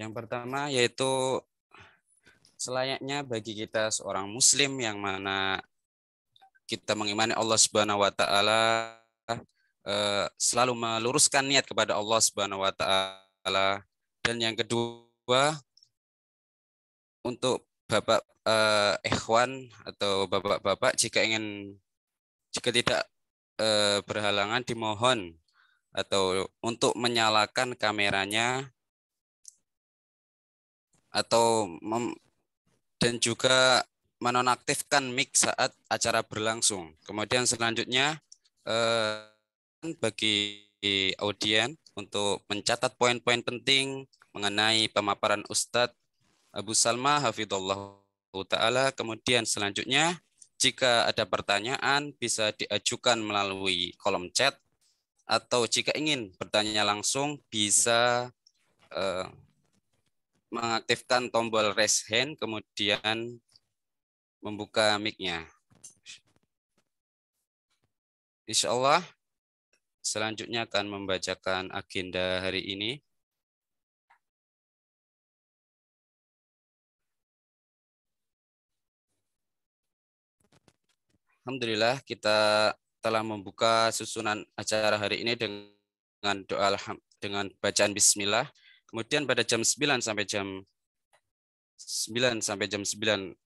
Yang pertama yaitu selayaknya bagi kita seorang muslim yang mana kita mengimani Allah Subhanahu wa taala, selalu meluruskan niat kepada Allah Subhanahu wa taala. Dan yang kedua, untuk Bapak ikhwan atau bapak-bapak jika tidak berhalangan dimohon atau untuk menyalakan kameranya atau dan juga menonaktifkan mic saat acara berlangsung. Kemudian selanjutnya bagi audien untuk mencatat poin-poin penting mengenai pemaparan Ustadz Abu Salma hafidhullah taala. Kemudian selanjutnya jika ada pertanyaan bisa diajukan melalui kolom chat, atau jika ingin bertanya langsung bisa mengaktifkan tombol raise hand kemudian membuka mic-nya. Insya Allah selanjutnya akan membacakan agenda hari ini. Alhamdulillah kita telah membuka susunan acara hari ini dengan doa dengan bacaan bismillah. Kemudian pada jam 9 sampai jam 9 sampai jam 9:05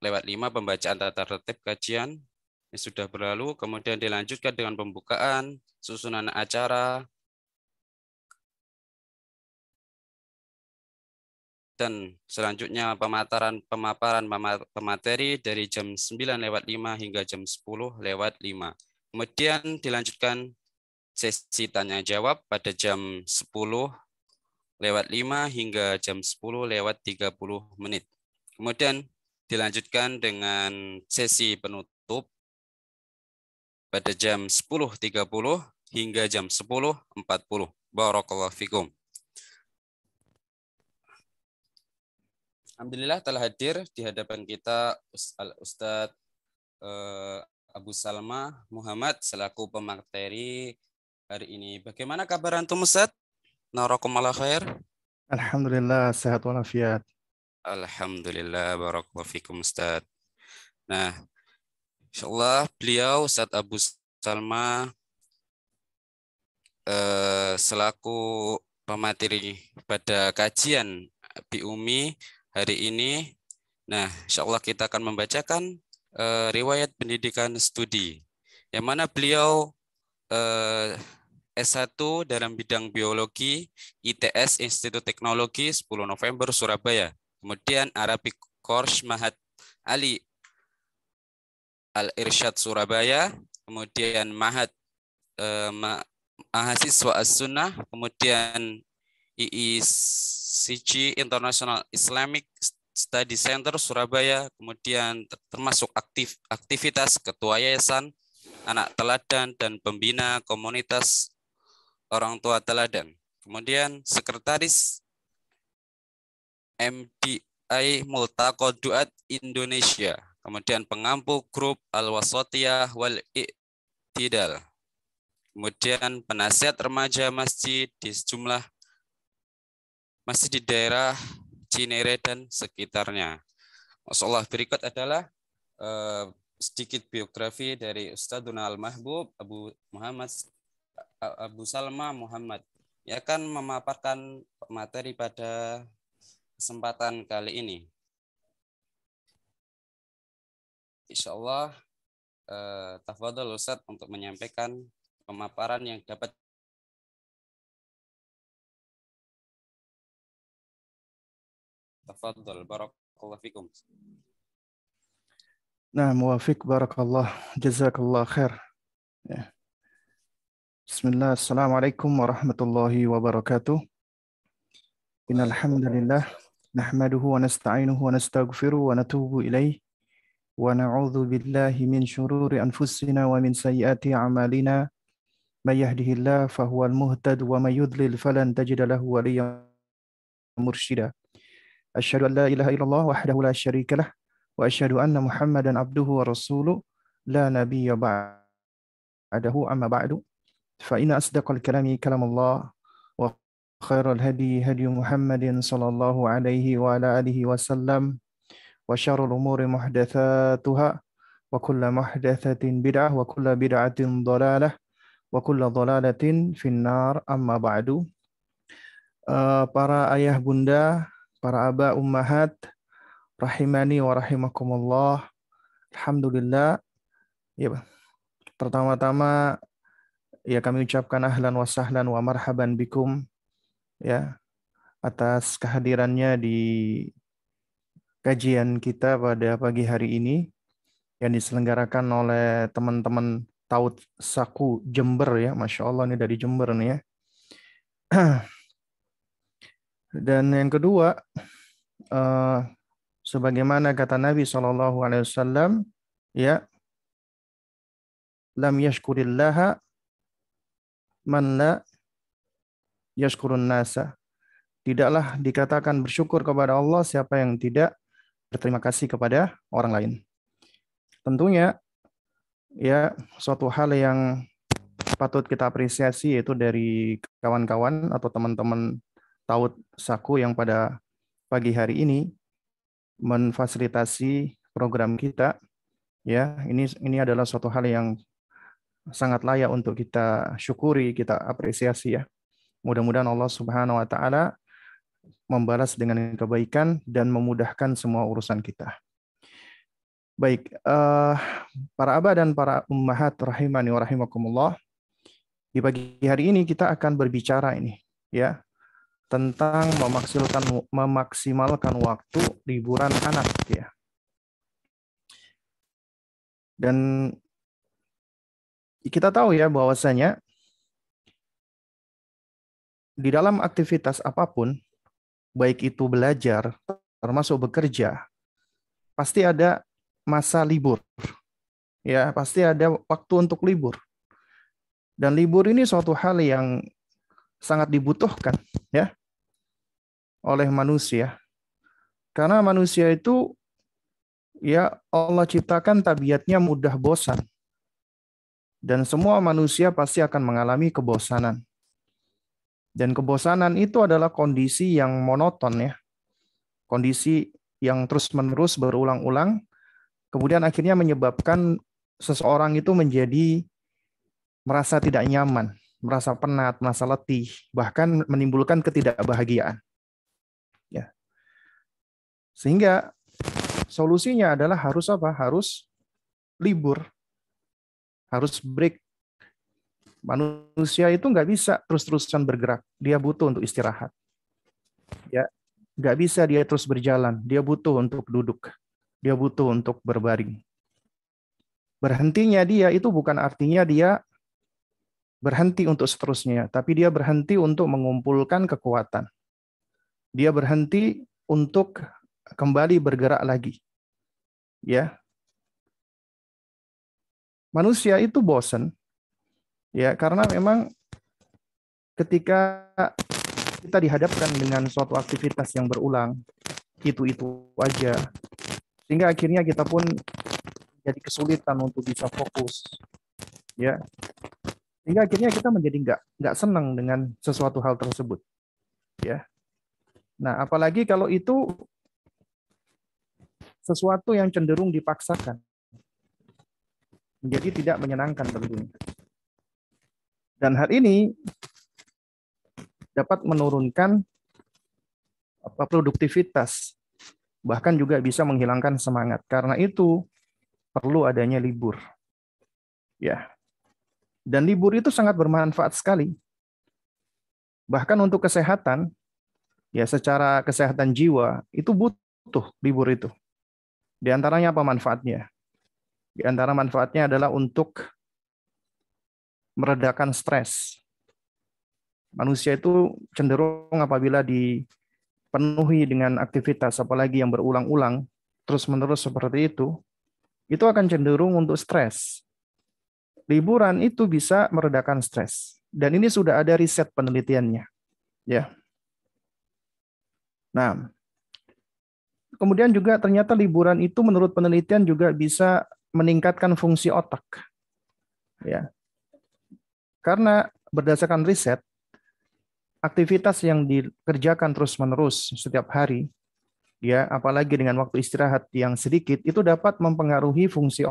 pembacaan tata tertib kajian yang sudah berlalu, kemudian dilanjutkan dengan pembukaan susunan acara dan selanjutnya pemaparan pemateri dari jam 9:05 hingga jam 10:05. Kemudian dilanjutkan sesi tanya jawab pada jam 10:05 hingga jam 10:30. Kemudian dilanjutkan dengan sesi penutup pada jam 10:30 hingga jam 10:40. Barakallahu fikum. Alhamdulillah telah hadir di hadapan kita Ustadz Abu Salma Muhammad selaku pemateri hari ini. Bagaimana kabar antum Ustadz? Narakumullah khair. Alhamdulillah sehat walafiat. Alhamdulillah, barakallahu fikum Ustadz. Nah, insyaallah beliau Ustadz Abu Salma selaku pemateri pada kajian BIUMI hari ini. Nah, insyaallah kita akan membacakan riwayat pendidikan studi yang mana beliau S1 dalam bidang biologi ITS Institut Teknologi 10 November Surabaya. Kemudian Arabic Course Mahat Ali Al-Irsyad Surabaya, kemudian Mahat Mahasiswa As-Sunnah, kemudian IICG International Islamic Study Center Surabaya, kemudian termasuk aktivitas ketua yayasan, anak teladan dan pembina komunitas orang tua teladan. Kemudian sekretaris MDI Multaqa Duat Indonesia. Kemudian pengampu grup Al-Wasatiyah wal I'tidal. Kemudian penasihat remaja masjid di sejumlah masjid di daerah Cinere dan sekitarnya. Masyaallah, berikut adalah sedikit biografi dari Ustadzuna Al-Mahbub Abu Salma Muhammad yang akan memaparkan materi pada kesempatan kali ini. Insyaallah tafadhol Ustaz untuk menyampaikan pemaparan yang dapat tafadhol barakallahu fikum. Nah, muwafiq barakallah, jazakallah khair. Ya. Bismillah, assalamualaikum warahmatullahi wabarakatuh. Innal hamdalillah nahmaduhu wa nasta'inuhu wa nastaghfiruhu wa natubu ilaih wa na'udzu billahi min syururi anfusina wa min sayyiati a'malina. May yahdihillahu fahuwal muhtad wa may yudlil falan tajida lahu waliyyan mursyida. Asyhadu an la ilaha illallah wahdahu la syarika lah wa asyhadu anna Muhammadan abduhu wa rasuluh la nabiyya ba'dahu amma ba'du. Fa inna asdaqal kalami kalamullah wa خير الهدي هدي محمد صلى الله عليه وعلى آله وسلم وشر الأمور محدثاتها وكل محدثة بدعة وكل بدعة ضلالة وكل ضلالة في النار أما بعد. Para ayah bunda, para aba ummahat, rahimani wa rahimakumullah. Alhamdulillah. Ya, pertama-tama ya kami ucapkan ahlan wa sahlan wa marhaban bikum ya atas kehadirannya di kajian kita pada pagi hari ini yang diselenggarakan oleh teman-teman Taut Saku Jember ya. Masya Allah ini dari Jember nih ya. Dan yang kedua, sebagaimana kata Nabi SAW, ya, lam yashkurillaha man la yashkurun nasa. Tidaklah dikatakan bersyukur kepada Allah siapa yang tidak berterima kasih kepada orang lain. Tentunya ya suatu hal yang patut kita apresiasi yaitu dari kawan-kawan atau teman-teman Taut Saku yang pada pagi hari ini memfasilitasi program kita. Ya, ini adalah suatu hal yang sangat layak untuk kita syukuri, kita apresiasi ya. Mudah-mudahan Allah Subhanahu wa taala membalas dengan kebaikan dan memudahkan semua urusan kita. Baik, para abah dan para ummahat rahimani wa rahimakumullah. Di pagi hari ini kita akan berbicara ini ya tentang memaksimalkan waktu liburan anak ya. Dan kita tahu ya bahwasanya di dalam aktivitas apapun, baik itu belajar, termasuk bekerja, pasti ada masa libur. Ya, pasti ada waktu untuk libur. Dan libur ini suatu hal yang sangat dibutuhkan ya oleh manusia. Karena manusia itu ya Allah ciptakan tabiatnya mudah bosan. Dan semua manusia pasti akan mengalami kebosanan. Dan kebosanan itu adalah kondisi yang monoton ya. Kondisi yang terus-menerus berulang-ulang. Kemudian akhirnya menyebabkan seseorang itu menjadi merasa tidak nyaman, merasa penat, merasa letih, bahkan menimbulkan ketidakbahagiaan. Ya. Sehingga solusinya adalah harus apa? Harus libur. Harus break. Manusia itu nggak bisa terus-terusan bergerak. Dia butuh untuk istirahat. Ya, nggak bisa dia terus berjalan. Dia butuh untuk duduk. Dia butuh untuk berbaring. Berhentinya dia itu bukan artinya dia berhenti untuk seterusnya, tapi dia berhenti untuk mengumpulkan kekuatan. Dia berhenti untuk kembali bergerak lagi. Ya. Manusia itu bosan. Ya, karena memang ketika kita dihadapkan dengan suatu aktivitas yang berulang, itu aja, sehingga akhirnya kita pun jadi kesulitan untuk bisa fokus, ya, sehingga akhirnya kita menjadi nggak senang dengan sesuatu hal tersebut, ya. Nah, apalagi kalau itu sesuatu yang cenderung dipaksakan, menjadi tidak menyenangkan tentunya. Dan hal ini dapat menurunkan produktivitas, bahkan juga bisa menghilangkan semangat. Karena itu perlu adanya libur. Ya. Dan libur itu sangat bermanfaat sekali. Bahkan untuk kesehatan, ya secara kesehatan jiwa, itu butuh libur itu. Di antaranya apa manfaatnya? Di antara manfaatnya adalah untuk meredakan stres. Manusia itu cenderung apabila dipenuhi dengan aktivitas, apalagi yang berulang-ulang, terus-menerus seperti itu akan cenderung untuk stres. Liburan itu bisa meredakan stres. Dan ini sudah ada riset penelitiannya. Ya. Nah, kemudian juga ternyata liburan itu menurut penelitian juga bisa meningkatkan fungsi otak. Ya. Karena berdasarkan riset, aktivitas yang dikerjakan terus-menerus setiap hari, ya, apalagi dengan waktu istirahat yang sedikit, itu dapat mempengaruhi fungsi,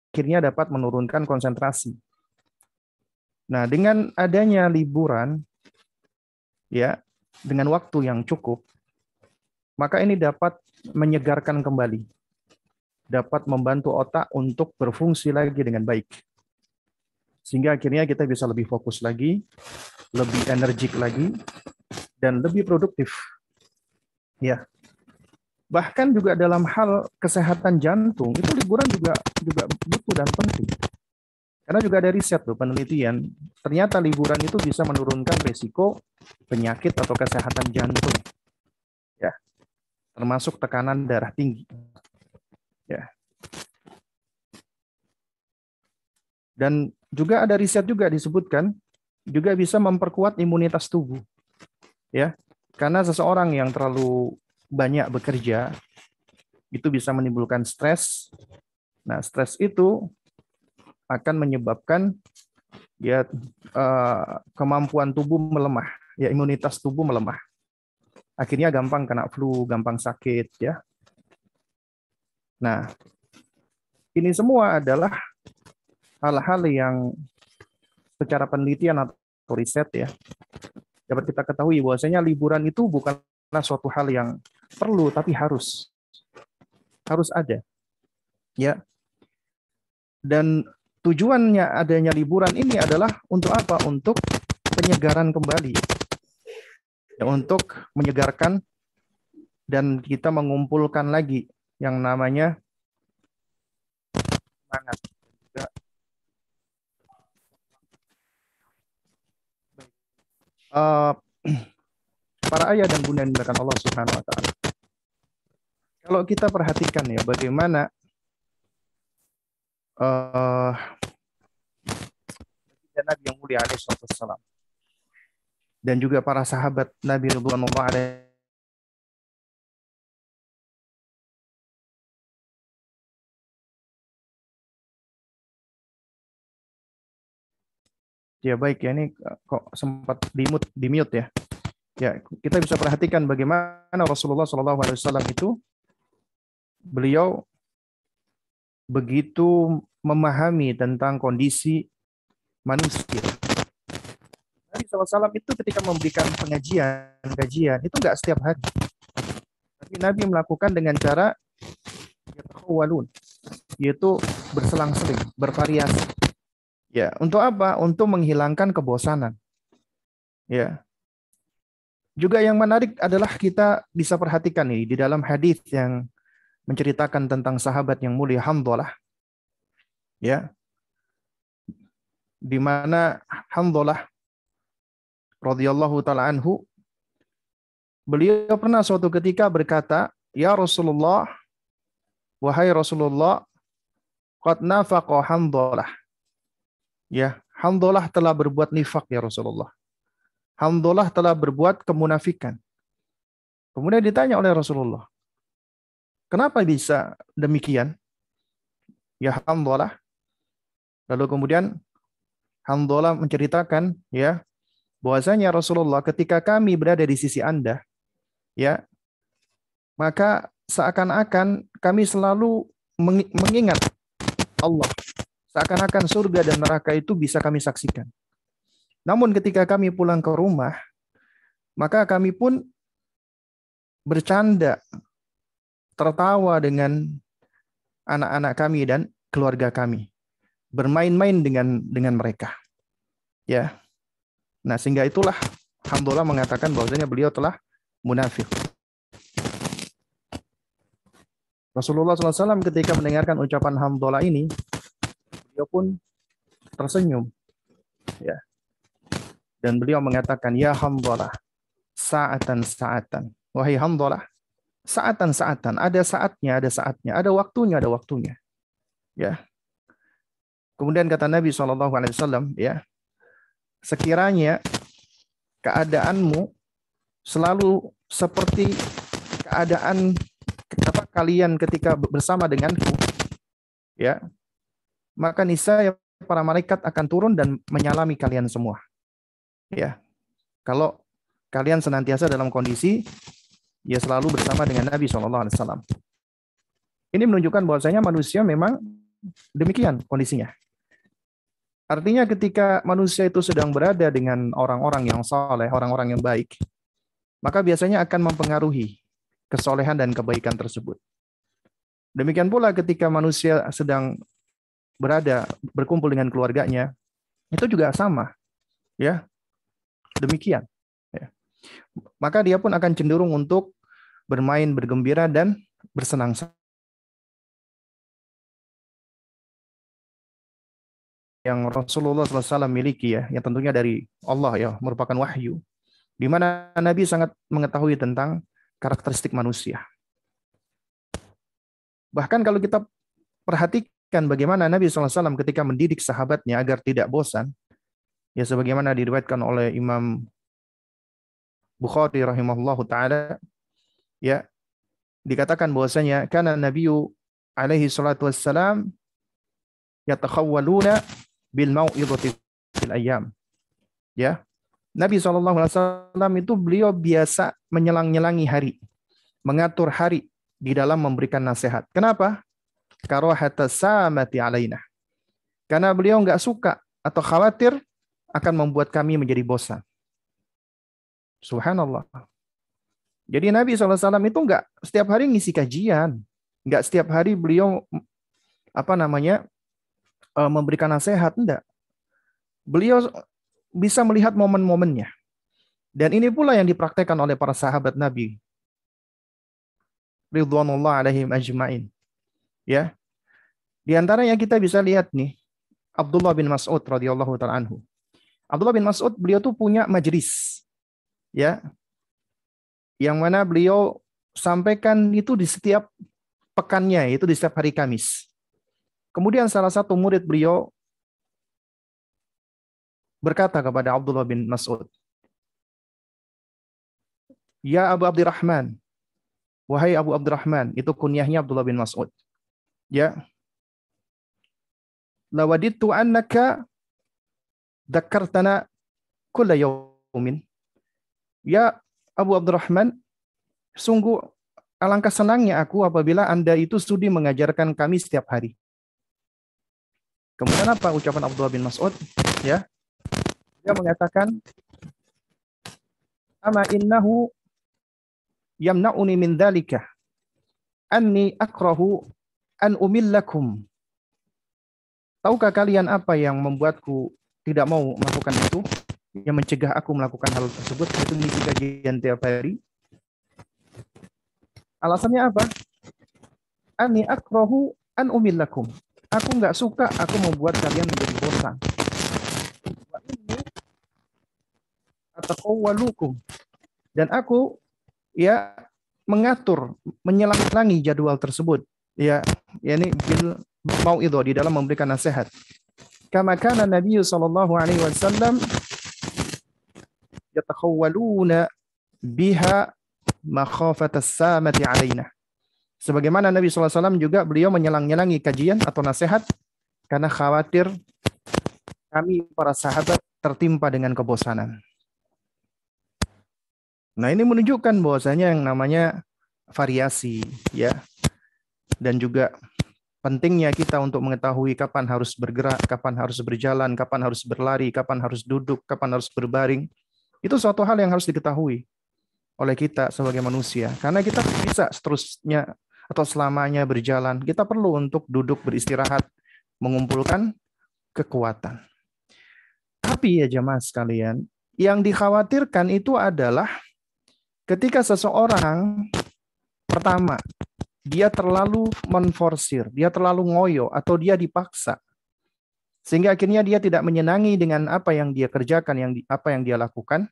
akhirnya dapat menurunkan konsentrasi. Nah, dengan adanya liburan, ya, dengan waktu yang cukup, maka ini dapat menyegarkan kembali, dapat membantu otak untuk berfungsi lagi dengan baik. Sehingga akhirnya kita bisa lebih fokus lagi, lebih energik lagi, dan lebih produktif. Ya. Bahkan juga dalam hal kesehatan jantung, itu liburan juga butuh dan penting. Karena juga ada riset tuh, penelitian, ternyata liburan itu bisa menurunkan risiko penyakit atau kesehatan jantung. Ya. Termasuk tekanan darah tinggi. Ya. Dan juga ada riset juga disebutkan juga bisa memperkuat imunitas tubuh. Ya. Karena seseorang yang terlalu banyak bekerja itu bisa menimbulkan stres. Nah, stres itu akan menyebabkan ya kemampuan tubuh melemah, ya imunitas tubuh melemah. Akhirnya gampang kena flu, gampang sakit, ya. Nah, ini semua adalah hal-hal yang secara penelitian atau riset ya dapat kita ketahui bahwasanya liburan itu bukanlah suatu hal yang perlu tapi harus ada, ya. Dan tujuannya adanya liburan ini adalah untuk apa? Untuk penyegaran kembali, ya, untuk menyegarkan dan kita mengumpulkan lagi yang namanya semangat. Para ayah dan bunda yang dimuliakan Allah Subhanahu wa taala. Kalau kita perhatikan ya bagaimana Nabi yang mulia alaihi wassalam dan juga para sahabat Nabi radhiyallahu anhu ya baik ya, ini kok sempat di mute ya. Ya, kita bisa perhatikan bagaimana Rasulullah SAW itu beliau begitu memahami tentang kondisi manusia. Nabi SAW itu ketika memberikan kajian itu enggak setiap hari. Tapi Nabi melakukan dengan cara yaitu berselang-seling, bervariasi. Ya, untuk apa? Untuk menghilangkan kebosanan. Ya. Juga yang menarik adalah kita bisa perhatikan nih di dalam hadis yang menceritakan tentang sahabat yang mulia Hamdalah. Ya. Di mana Hamdalah radhiyallahu taala anhu beliau pernah suatu ketika berkata, "Ya Rasulullah, wahai Rasulullah, qad nafaqa Hamdalah." Ya, Hamdalah telah berbuat nifak ya Rasulullah. Hamdalah telah berbuat kemunafikan. Kemudian ditanya oleh Rasulullah, kenapa bisa demikian? Ya Hamdalah. Lalu kemudian Hamdalah menceritakan ya bahwasanya Rasulullah ketika kami berada di sisi Anda, ya, maka seakan-akan kami selalu mengingat Allah. Seakan-akan surga dan neraka itu bisa kami saksikan. Namun ketika kami pulang ke rumah, maka kami pun bercanda, tertawa dengan anak-anak kami dan keluarga kami, bermain-main dengan mereka. Ya. Nah, sehingga itulah Hamdalah mengatakan bahwasanya beliau telah munafik. Rasulullah SAW ketika mendengarkan ucapan Hamdalah ini, beliau pun tersenyum. Ya. Dan beliau mengatakan, ya Hamdalah, sa'atan. Wahai Hamdalah, sa'atan. Ada saatnya, ada waktunya. Ya. Kemudian kata Nabi SAW, ya, sekiranya keadaanmu selalu seperti keadaan kalian ketika bersama denganku, ya, maka niscaya para malaikat akan turun dan menyalami kalian semua. Ya, kalau kalian senantiasa dalam kondisi ya selalu bersama dengan Nabi SAW. Ini menunjukkan bahwasanya manusia memang demikian kondisinya. Artinya ketika manusia itu sedang berada dengan orang-orang yang saleh, orang-orang yang baik, maka biasanya akan mempengaruhi kesolehan dan kebaikan tersebut. Demikian pula ketika manusia sedang berkumpul dengan keluarganya, itu juga sama, ya, demikian. Ya. Maka dia pun akan cenderung untuk bermain, bergembira dan bersenang-senang. Yang Rasulullah SAW miliki ya, yang tentunya dari Allah ya, merupakan wahyu, di mana Nabi sangat mengetahui tentang karakteristik manusia. Bahkan kalau kita perhatikan bagaimana Nabi SAW ketika mendidik sahabatnya agar tidak bosan, ya sebagaimana diriwayatkan oleh Imam Bukhari rahimahullahu taala, ya dikatakan bahwasanya kana Nabiyyu alaihi salatu wassalam yatakhawwaluna bil mau'izati fil ayyam. Ya. Nabi SAW itu beliau biasa menyelang-nyelangi hari, mengatur hari di dalam memberikan nasihat. Kenapa? Karahata samati alaina. Karena beliau enggak suka atau khawatir akan membuat kami menjadi bosan. Subhanallah. Jadi Nabi SAW itu enggak setiap hari ngisi kajian, enggak setiap hari beliau memberikan nasihat, enggak. Beliau bisa melihat momen-momennya. Dan ini pula yang dipraktekkan oleh para sahabat Nabi ridwanullah alaihim ajmain. Ya. Di antara yang kita bisa lihat nih, Abdullah bin Mas'ud radhiyallahu taala anhu. Abdullah bin Mas'ud beliau tuh punya majelis. Ya. Yang mana beliau sampaikan itu di setiap pekannya, itu di setiap hari Kamis. Kemudian salah satu murid beliau berkata kepada Abdullah bin Mas'ud, "Ya Abu Abdurrahman, wahai Abu Abdurrahman," itu kunyahnya Abdullah bin Mas'ud. Ya. "Lawadittu annaka dzakartana kulla yaumin." Ya Abu Abdurrahman, sungguh alangkah senangnya aku apabila Anda itu sudi mengajarkan kami setiap hari. Kemudian apa ucapan Abdullah bin Mas'ud? Ya. Dia mengatakan, "Ama innahu yamna'uni min dzalika anni akrahu an umillakum." Tahukah kalian apa yang membuatku tidak mau melakukan itu? Yang mencegah aku melakukan hal tersebut, yaitu mengisi kajian tiap hari. Alasannya apa? Anni akrahu an umillakum. Aku nggak suka aku membuat kalian menjadi bosan. Ataqawwalukum. Dan aku ya mengatur, menyelang-langi jadwal tersebut. Ya, yakni bil mau'idhah, di dalam memberikan nasihat. Kama kana Nabi sallallahu alaihi wasallam yatakhawwaluna biha makhafata as-samati alaina. Sebagaimana Nabi SAW juga beliau menyelang-nyelangi kajian atau nasihat karena khawatir kami para sahabat tertimpa dengan kebosanan. Nah, ini menunjukkan bahwasanya yang namanya variasi, ya, dan juga pentingnya kita untuk mengetahui kapan harus bergerak, kapan harus berjalan, kapan harus berlari, kapan harus duduk, kapan harus berbaring. Itu suatu hal yang harus diketahui oleh kita sebagai manusia. Karena kita bisa seterusnya atau selamanya berjalan. Kita perlu untuk duduk beristirahat, mengumpulkan kekuatan. Tapi ya jemaah sekalian, yang dikhawatirkan itu adalah ketika seseorang pertama, dia terlalu menforsir, dia terlalu ngoyo, atau dia dipaksa. Sehingga akhirnya dia tidak menyenangi dengan apa yang dia kerjakan, apa yang dia lakukan.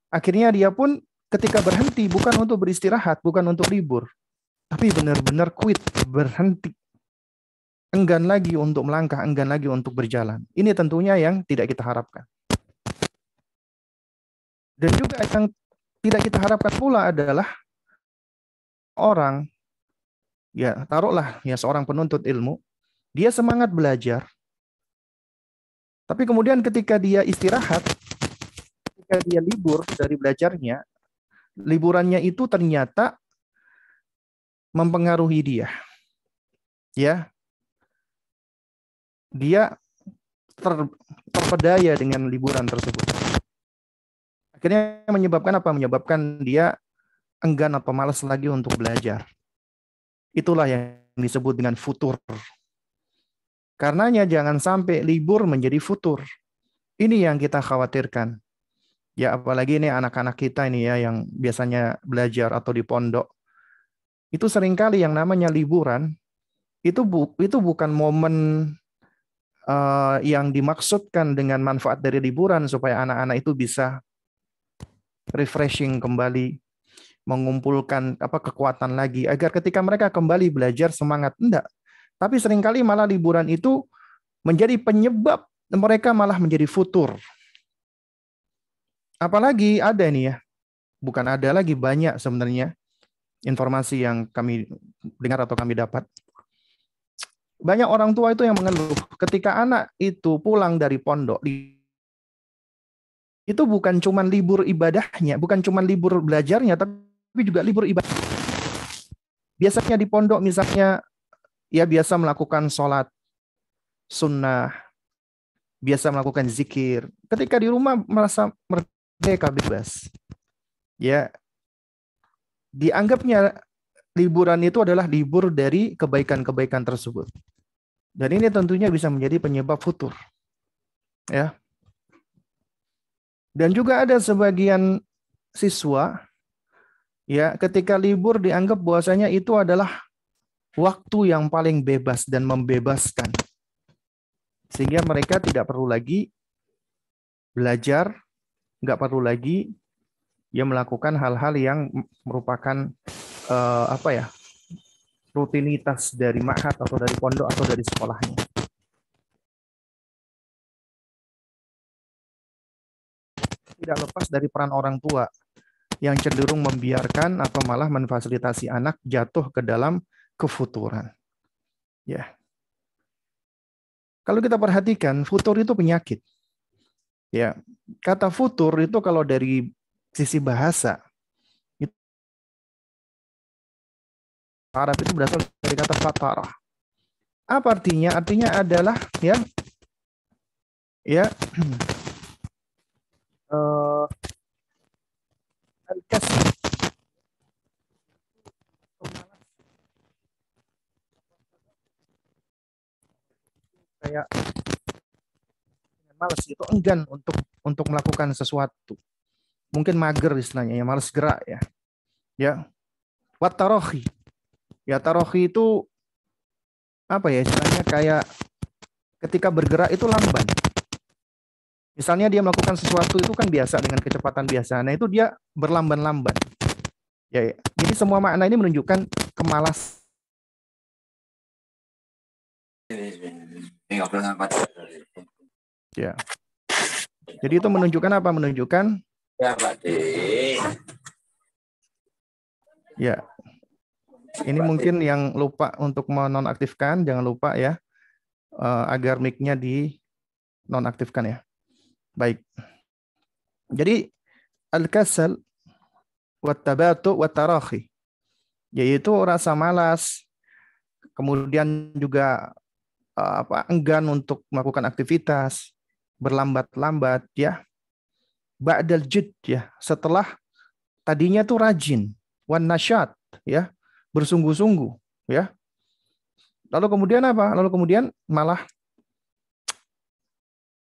Akhirnya dia pun ketika berhenti, bukan untuk beristirahat, bukan untuk libur, tapi benar-benar quit, berhenti. Enggan lagi untuk melangkah, enggan lagi untuk berjalan. Ini tentunya yang tidak kita harapkan. Dan juga yang tidak kita harapkan pula adalah orang, ya taruhlah ya seorang penuntut ilmu, dia semangat belajar, Tapi kemudian ketika dia istirahat, ketika dia libur dari belajarnya, liburannya itu ternyata mempengaruhi dia. Ya. Dia terpedaya dengan liburan tersebut. Akhirnya menyebabkan apa? Menyebabkan dia enggan atau malas lagi untuk belajar. Itulah yang disebut dengan futur. Karenanya jangan sampai libur menjadi futur. Ini yang kita khawatirkan. Ya apalagi ini anak-anak kita ini ya yang biasanya belajar atau di pondok. Itu seringkali yang namanya liburan itu bukan momen yang dimaksudkan dengan manfaat dari liburan supaya anak-anak itu bisa refreshing kembali, mengumpulkan kekuatan lagi agar ketika mereka kembali belajar semangat. Enggak. Tapi seringkali malah liburan itu menjadi penyebab mereka malah menjadi futur. Apalagi ada ini ya, bukan ada lagi, banyak sebenarnya informasi yang kami dengar atau kami dapat. Banyak orang tua itu yang mengeluh ketika anak itu pulang dari pondok, itu bukan cuma libur ibadahnya, bukan cuma libur belajarnya, tapi juga libur ibadah. Biasanya di pondok misalnya, ya biasa melakukan sholat sunnah, biasa melakukan zikir. Ketika di rumah merasa merdeka, bebas. Ya, dianggapnya liburan itu adalah libur dari kebaikan-kebaikan tersebut. Dan ini tentunya bisa menjadi penyebab futur. Ya. Dan juga ada sebagian siswa ya ketika libur dianggap bahwasanya itu adalah waktu yang paling bebas dan membebaskan. Sehingga mereka tidak perlu lagi belajar, nggak perlu lagi ya melakukan hal-hal yang merupakan rutinitas dari ma'had atau dari pondok atau dari sekolahnya. Tidak lepas dari peran orang tua yang cenderung membiarkan atau malah memfasilitasi anak jatuh ke dalam kefuturan. Ya. Kalau kita perhatikan, futur itu penyakit. Ya, kata futur itu kalau dari sisi bahasa Arab itu berasal dari kata fatarah. Apa artinya? Artinya adalah ya al-kasb. Kayak malas itu enggan untuk melakukan sesuatu. Mungkin mager istilahnya ya, malas gerak ya. Ya. Wat tarohi. Ya tarohi itu apa ya istilahnya kayak ketika bergerak itu lamban. Misalnya dia melakukan sesuatu itu kan biasa dengan kecepatan biasa. Nah itu dia berlamban-lamban. Ya, ya. Jadi semua makna ini menunjukkan kemalas. Ya. Jadi itu menunjukkan apa? Menunjukkan ya. Ini mungkin yang lupa untuk menonaktifkan, jangan lupa ya agar mic-nya di nonaktifkan ya. Baik. Jadi al-kasal wa tabatu wa tarahi, yaitu rasa malas, kemudian juga enggan untuk melakukan aktivitas, berlambat-lambat ya. Ba'dal jidd ya, setelah tadinya tuh rajin, wan nasyat ya, bersungguh-sungguh ya. Lalu kemudian apa? Lalu kemudian malah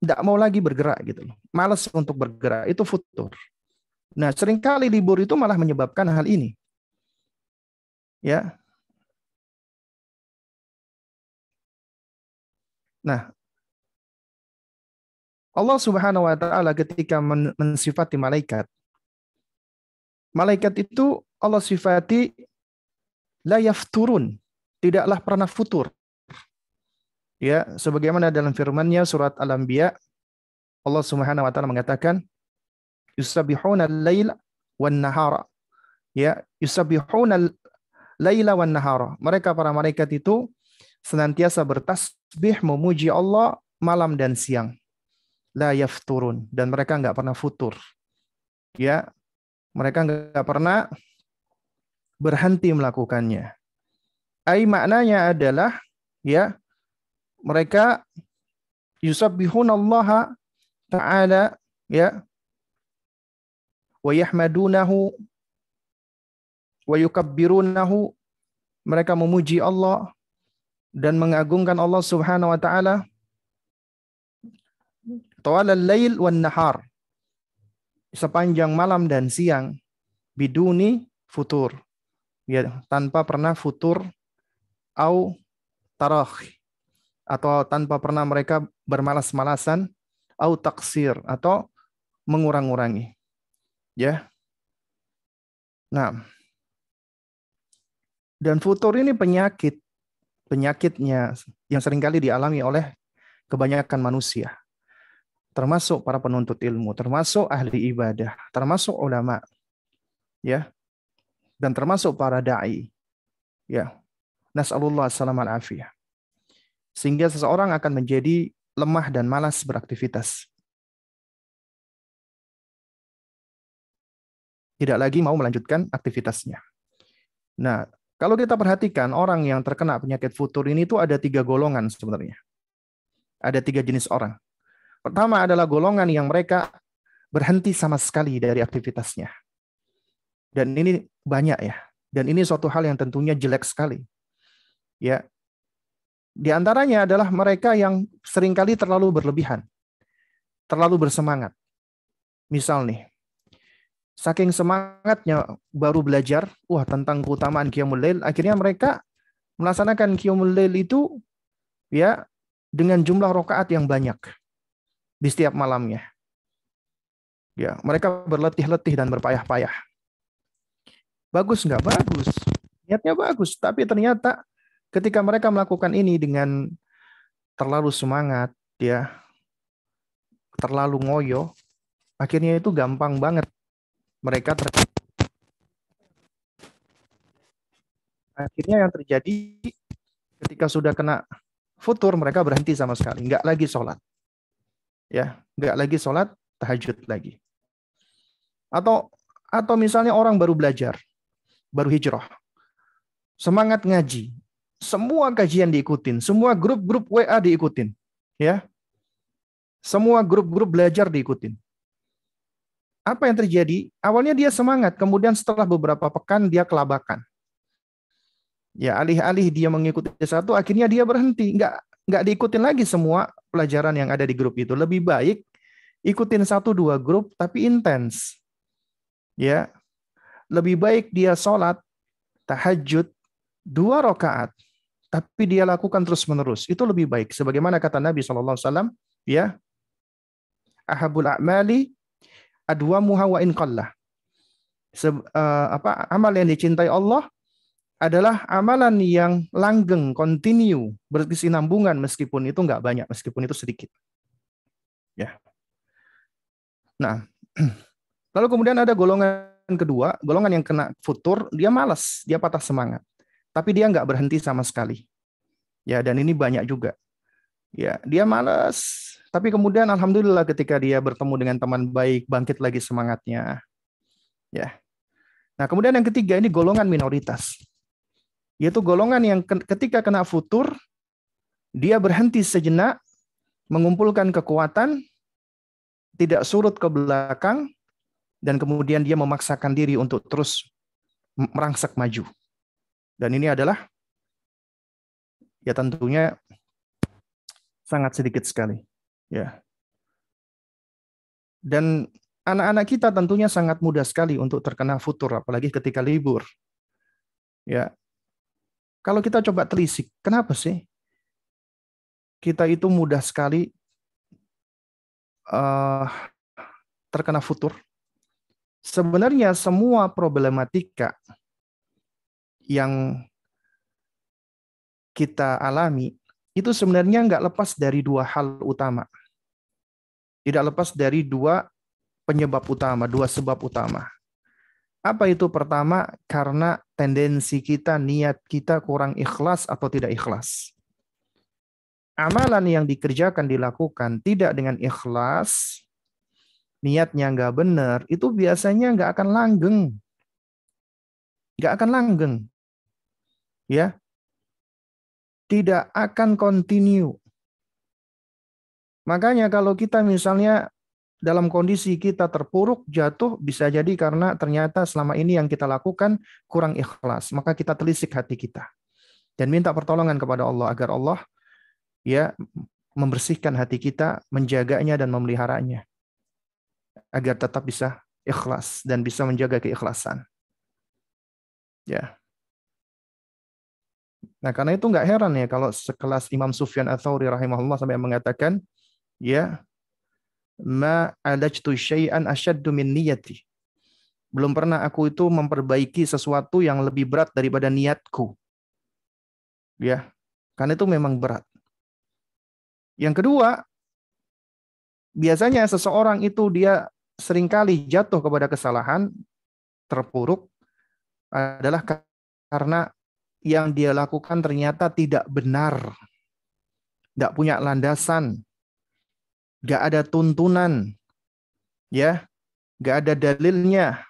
tidak mau lagi bergerak gitu loh. Malas untuk bergerak, itu futur. Nah, seringkali libur itu malah menyebabkan hal ini. Ya. Nah, Allah Subhanahu wa taala ketika mensifati malaikat, malaikat itu Allah sifati la yafturun, tidaklah pernah futur. Ya, sebagaimana dalam firman-Nya surat Al-Anbiya, Allah Subhanahu wa taala mengatakan yusabbihuna al-laila wan nahara. Ya, yusabbihuna al-laila wan nahara. Mereka para malaikat itu senantiasa bertasbih memuji Allah malam dan siang. la yafturun, dan mereka nggak pernah futur. Ya, mereka nggak pernah berhenti melakukannya. Ai maknanya adalah ya, mereka yusabbihunallaha ta'ala ya, wa yahmadunahu wa yukabbirunahu, mereka memuji Allah dan mengagungkan Allah Subhanahu wa taala tawalal lail wan nahar, sepanjang malam dan siang, biduni futur, ya, tanpa pernah futur, au tarah, atau tanpa pernah mereka bermalas-malasan, au taksir, atau mengurang-urangi, ya. Nah, dan futur ini penyakitnya yang seringkali dialami oleh kebanyakan manusia, termasuk para penuntut ilmu, termasuk ahli ibadah, termasuk ulama, ya, dan termasuk para dai, ya. Nas'alullah salam al-afiyah. Sehingga seseorang akan menjadi lemah dan malas beraktivitas. Tidak lagi mau melanjutkan aktivitasnya. Nah, kalau kita perhatikan orang yang terkena penyakit futur ini itu ada 3 golongan sebenarnya. Ada 3 jenis orang. Pertama adalah golongan yang mereka berhenti sama sekali dari aktivitasnya. Dan ini banyak ya. Dan ini suatu hal yang tentunya jelek sekali. Ya. Di antaranya adalah mereka yang seringkali terlalu berlebihan. Terlalu bersemangat. Misal nih, saking semangatnya baru belajar tentang keutamaan Qiyamul Lail, akhirnya mereka melaksanakan Qiyamul Lail itu ya dengan jumlah rakaat yang banyak di setiap malamnya. Ya, mereka berletih-letih dan berpayah-payah. Bagus nggak? Bagus. Niatnya bagus, tapi ternyata ketika mereka melakukan ini dengan terlalu semangat, ya, terlalu ngoyo, akhirnya itu gampang banget mereka akhirnya yang terjadi ketika sudah kena futur, mereka berhenti sama sekali, nggak lagi sholat, ya, nggak lagi sholat tahajud lagi. Atau misalnya orang baru belajar, baru hijrah, semangat ngaji, semua kajian diikutin, semua grup-grup WA diikutin, ya, semua grup-grup belajar diikutin. Apa yang terjadi? Awalnya dia semangat, kemudian setelah beberapa pekan dia kelabakan. Ya, alih-alih dia mengikuti satu, akhirnya dia berhenti, nggak diikutin lagi semua pelajaran yang ada di grup itu. Lebih baik ikutin 1-2 grup tapi intens. Ya, lebih baik dia sholat tahajud 2 rakaat tapi dia lakukan terus-menerus. Itu lebih baik. Sebagaimana kata Nabi SAW, ya, ahabul a'mali adwamuha wa in qallah. Amal yang dicintai Allah adalah amalan yang langgeng, continue, berkesinambungan meskipun itu nggak banyak, meskipun itu sedikit. Ya. Nah, lalu kemudian ada golongan kedua, golongan yang kena futur, dia malas, dia patah semangat, tapi dia nggak berhenti sama sekali. Ya, dan ini banyak juga. Ya, dia malas, tapi kemudian alhamdulillah ketika dia bertemu dengan teman baik, bangkit lagi semangatnya. Ya. Nah, kemudian yang ketiga ini golongan minoritas. Yaitu golongan yang ketika kena futur, dia berhenti sejenak, mengumpulkan kekuatan, tidak surut ke belakang, dan kemudian dia memaksakan diri untuk terus merangsak maju. Dan ini adalah ya tentunya sangat sedikit sekali. Ya. Dan anak-anak kita tentunya sangat mudah sekali untuk terkena futur, apalagi ketika libur. Ya. Kalau kita coba telisik, kenapa sih kita itu mudah sekali terkena futur? Sebenarnya semua problematika yang kita alami itu sebenarnya nggak lepas dari 2 hal utama. Tidak lepas dari 2 penyebab utama, 2 sebab utama. Apa itu? Pertama, karena tendensi kita, niat kita kurang ikhlas atau tidak ikhlas. amalan yang dikerjakan, dilakukan tidak dengan ikhlas, niatnya nggak benar, itu biasanya nggak akan langgeng. Nggak akan langgeng. Ya, tidak akan continue. Makanya kalau kita misalnya dalam kondisi kita terpuruk, jatuh, bisa jadi karena ternyata selama ini yang kita lakukan kurang ikhlas. Maka kita telisik hati kita. Dan minta pertolongan kepada Allah agar Allah ya membersihkan hati kita, menjaganya dan memeliharanya agar tetap bisa ikhlas dan bisa menjaga keikhlasan. Ya. Nah, karena itu nggak heran ya kalau sekelas Imam Sufyan Ats-Tsauri rahimahullah sampai mengatakan, ya, ma alajtu syai'an asyaddu min niyati. Belum pernah aku itu memperbaiki sesuatu yang lebih berat daripada niatku. Ya. Karena itu memang berat. Yang kedua, biasanya seseorang itu dia seringkali jatuh kepada kesalahan, terpuruk, adalah karena yang dia lakukan ternyata tidak benar. Tidak punya landasan. Nggak ada tuntunan. Ya, nggak ada dalilnya.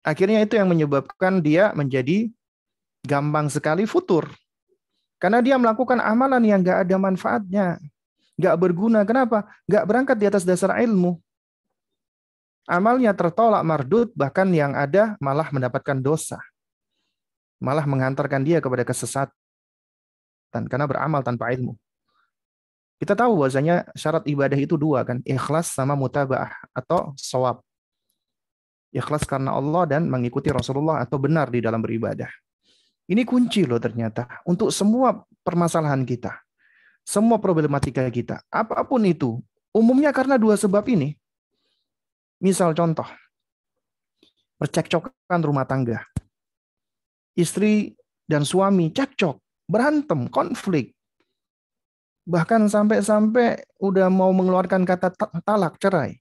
Akhirnya itu yang menyebabkan dia menjadi gampang sekali futur. Karena dia melakukan amalan yang nggak ada manfaatnya. Nggak berguna. Kenapa? Nggak berangkat di atas dasar ilmu. Amalnya tertolak mardud, bahkan yang ada malah mendapatkan dosa. Malah menghantarkan dia kepada kesesatan. Karena beramal tanpa ilmu. Kita tahu bahwasanya syarat ibadah itu dua kan. Ikhlas sama mutaba'ah atau shawab. Ikhlas karena Allah dan mengikuti Rasulullah atau benar di dalam beribadah. Ini kunci loh ternyata untuk semua permasalahan kita. Semua problematika kita. Apapun itu. Umumnya karena dua sebab ini. Misal contoh. Percekcokan rumah tangga. Istri dan suami cekcok. Berantem. Konflik. Bahkan sampai-sampai udah mau mengeluarkan kata talak, cerai.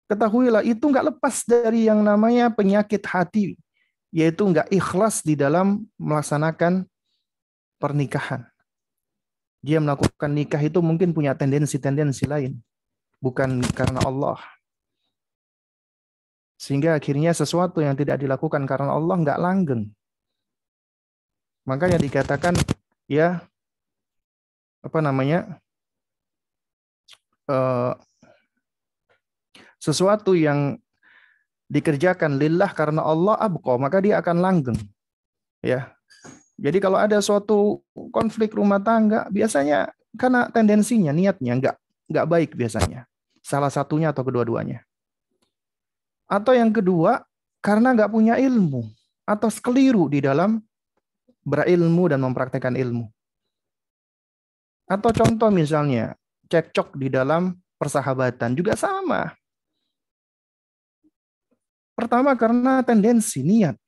Ketahuilah itu nggak lepas dari yang namanya penyakit hati. Yaitu nggak ikhlas di dalam melaksanakan pernikahan. Dia melakukan nikah itu mungkin punya tendensi-tendensi lain. Bukan karena Allah. Sehingga akhirnya sesuatu yang tidak dilakukan karena Allah nggak langgeng. Makanya dikatakan, ya, sesuatu yang dikerjakan lillah karena Allah abqa, maka dia akan langgeng. Ya. Jadi kalau ada suatu konflik rumah tangga, biasanya karena tendensinya, niatnya nggak baik biasanya. Salah satunya atau kedua-duanya. Atau yang kedua, karena nggak punya ilmu atau keliru di dalam berilmu dan mempraktekkan ilmu. Atau contoh misalnya, cekcok di dalam persahabatan juga sama. Pertama karena tendensi, niat.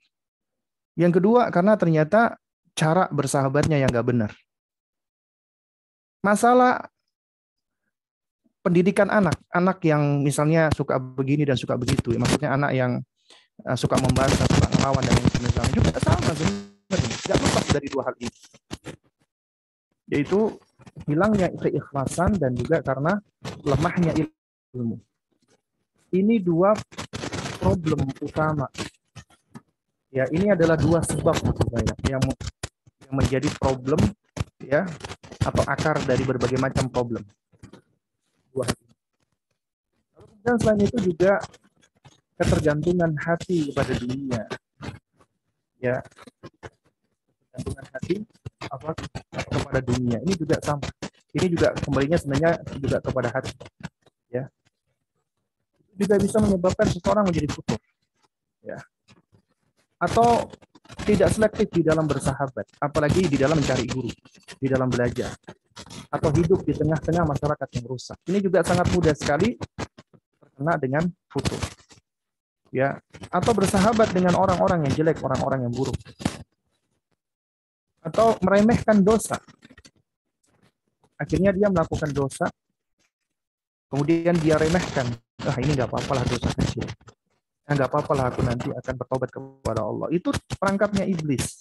Yang kedua karena ternyata cara bersahabatnya yang nggak benar. Masalah pendidikan anak yang misalnya suka begini dan suka begitu. Maksudnya anak yang suka membantah, suka ngelawan dan lain sebagainya juga sama sebenarnya. Nggak lepas dari dua hal ini. Yaitu hilangnya keikhlasan dan juga karena lemahnya ilmu. Ini dua problem utama. Ya, ini adalah dua sebab yang menjadi problem ya atau akar dari berbagai macam problem. Dan selain itu juga ketergantungan hati kepada dunia. Ya. Ketergantungan hati kepada dunia. Ini juga sama. Ini juga kembalinya sebenarnya juga kepada hati. Ya. Juga bisa menyebabkan seseorang menjadi futur. Ya. Atau tidak selektif di dalam bersahabat, apalagi di dalam mencari guru, di dalam belajar, atau hidup di tengah-tengah masyarakat yang rusak. Ini juga sangat mudah sekali terkena dengan futur. Ya, atau bersahabat dengan orang-orang yang jelek, orang-orang yang buruk. Atau meremehkan dosa. Akhirnya dia melakukan dosa, kemudian dia remehkan. Ini nggak apa-apa lah dosa kecil. Nggak apa-apa lah aku nanti akan bertobat kepada Allah. Itu perangkapnya iblis.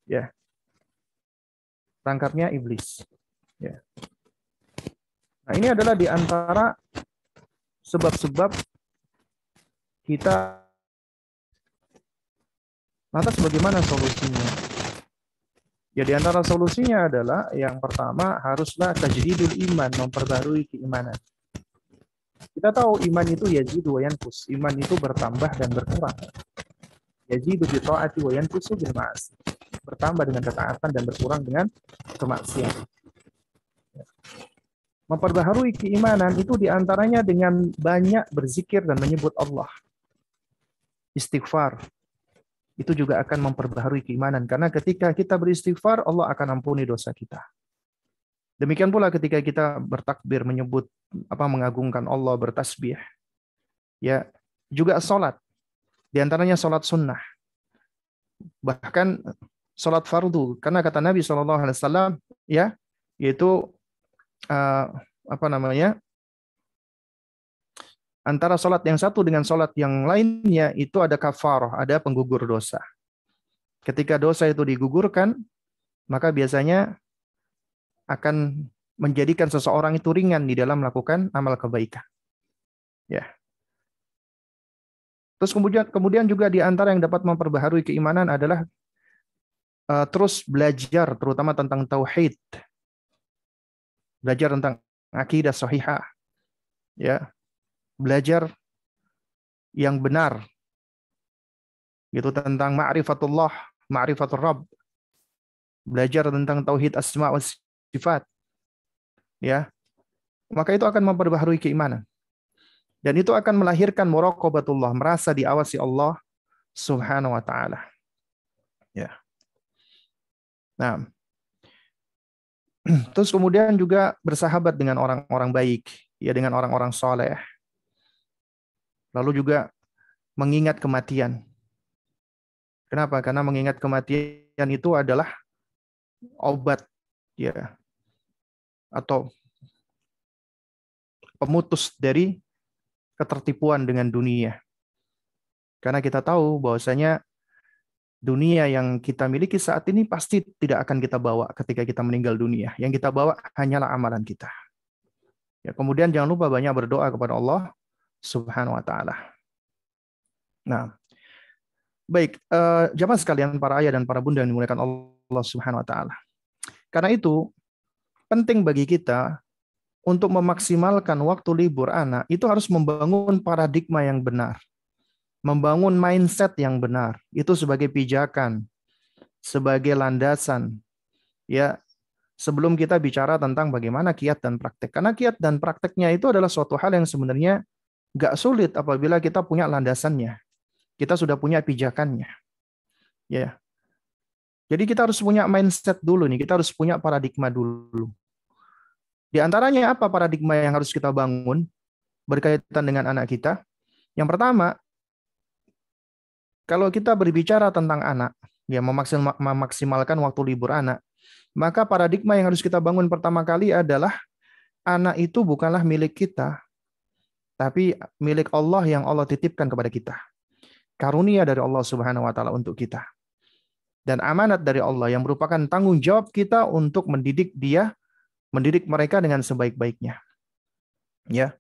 Ya. Perangkapnya iblis. Ya. Nah, ini adalah di antara sebab-sebab kita. Lantas bagaimana solusinya? Ya, di antara solusinya adalah yang pertama haruslah tajdidul iman, memperbarui keimanan. Kita tahu iman itu yazidu wa yanqus. Iman itu bertambah dan berkurang. Yazidu bi ta'ati wa yanqusu bil ma'asi. Bertambah dengan ketaatan dan berkurang dengan kemaksiatan. Memperbaharui keimanan itu diantaranya dengan banyak berzikir dan menyebut Allah. Istighfar. Itu juga akan memperbaharui keimanan. Karena ketika kita beristighfar, Allah akan ampuni dosa kita. Demikian pula ketika kita bertakbir, menyebut, mengagungkan Allah, bertasbih. Ya, juga salat. Di antaranya salat sunnah. Bahkan salat fardu. Karena kata Nabi SAW, ya, yaitu antara salat yang satu dengan salat yang lainnya itu ada kafarah, ada penggugur dosa. Ketika dosa itu digugurkan, maka biasanya akan menjadikan seseorang itu ringan di dalam melakukan amal kebaikan. Ya. Terus kemudian juga di antara yang dapat memperbaharui keimanan adalah terus belajar terutama tentang tauhid. Belajar tentang akidah sahihah. Ya. Belajar yang benar. Gitu tentang ma'rifatullah, ma'rifatul Rabb. Belajar tentang tauhid asma wa sifat. Ya. Maka itu akan memperbaharui keimanan. Dan itu akan melahirkan muraqabatullah, merasa diawasi Allah Subhanahu wa taala. Ya. Nah, terus kemudian juga bersahabat dengan orang-orang baik, ya, dengan orang-orang soleh. Lalu juga mengingat kematian. Kenapa? Karena mengingat kematian itu adalah obat, ya, atau pemutus dari ketertipuan dengan dunia. Karena kita tahu bahwasanya dunia yang kita miliki saat ini pasti tidak akan kita bawa ketika kita meninggal dunia. Yang kita bawa hanyalah amalan kita. Ya, kemudian jangan lupa banyak berdoa kepada Allah Subhanahu wa taala. Nah, baik, jamaah sekalian, para ayah dan para bunda yang dimuliakan Allah Subhanahu wa taala. Karena itu penting bagi kita untuk memaksimalkan waktu libur anak itu harus membangun paradigma yang benar. Membangun mindset yang benar, itu sebagai pijakan, sebagai landasan, ya, sebelum kita bicara tentang bagaimana kiat dan praktek. Karena kiat dan prakteknya itu adalah suatu hal yang sebenarnya nggak sulit apabila kita punya landasannya, kita sudah punya pijakannya, ya. Jadi kita harus punya mindset dulu nih, kita harus punya paradigma dulu. Di antaranya apa paradigma yang harus kita bangun berkaitan dengan anak kita? Yang pertama, kalau kita berbicara tentang anak, ya, memaksimalkan waktu libur anak, maka paradigma yang harus kita bangun pertama kali adalah anak itu bukanlah milik kita, tapi milik Allah yang Allah titipkan kepada kita. Karunia dari Allah Subhanahu wa taala untuk kita. Dan amanat dari Allah yang merupakan tanggung jawab kita untuk mendidik mereka dengan sebaik-baiknya. Ya.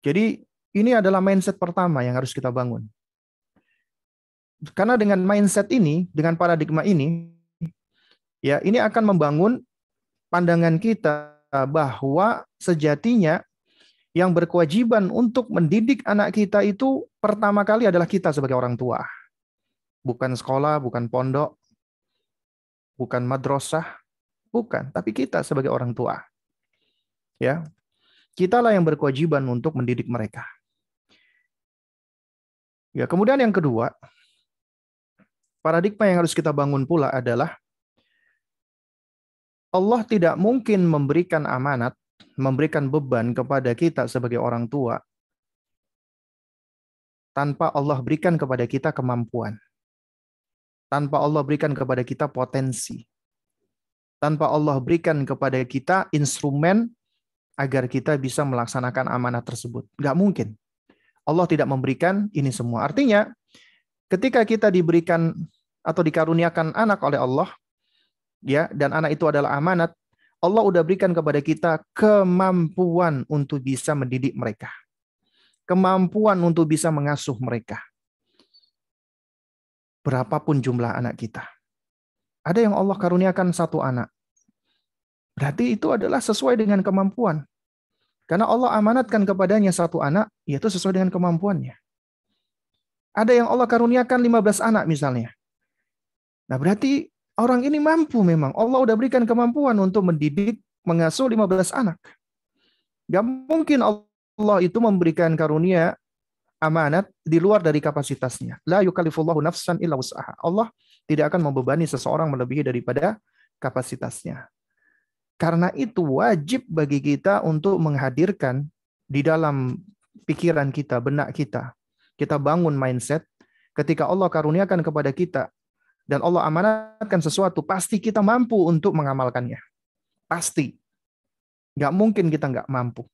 Jadi ini adalah mindset pertama yang harus kita bangun. Karena dengan mindset ini, dengan paradigma ini, ya, ini akan membangun pandangan kita bahwa sejatinya yang berkewajiban untuk mendidik anak kita itu pertama kali adalah kita sebagai orang tua. Bukan sekolah, bukan pondok, bukan madrasah, bukan, tapi kita sebagai orang tua. Ya. Kitalah yang berkewajiban untuk mendidik mereka. Ya, kemudian yang kedua, paradigma yang harus kita bangun pula adalah Allah tidak mungkin memberikan amanat, memberikan beban kepada kita sebagai orang tua tanpa Allah berikan kepada kita kemampuan. Tanpa Allah berikan kepada kita potensi. Tanpa Allah berikan kepada kita instrumen agar kita bisa melaksanakan amanat tersebut. Nggak mungkin. Allah tidak memberikan ini semua. Artinya, ketika kita diberikan atau dikaruniakan anak oleh Allah, ya, dan anak itu adalah amanat, Allah udah berikan kepada kita kemampuan untuk bisa mendidik mereka. Kemampuan untuk bisa mengasuh mereka. Berapapun jumlah anak kita. Ada yang Allah karuniakan satu anak. Berarti itu adalah sesuai dengan kemampuan. Karena Allah amanatkan kepadanya satu anak, yaitu sesuai dengan kemampuannya. Ada yang Allah karuniakan 15 anak misalnya. Nah berarti orang ini mampu memang. Allah udah berikan kemampuan untuk mendidik, mengasuh 15 anak. Gak mungkin Allah itu memberikan karunia amanat di luar dari kapasitasnya. La yukallifullahu nafsan illa wus'aha. Allah tidak akan membebani seseorang melebihi daripada kapasitasnya. Karena itu wajib bagi kita untuk menghadirkan di dalam pikiran kita, benak kita. Kita bangun mindset ketika Allah karuniakan kepada kita dan Allah amanatkan sesuatu, pasti kita mampu untuk mengamalkannya. Pasti. Nggak mungkin kita nggak mampu.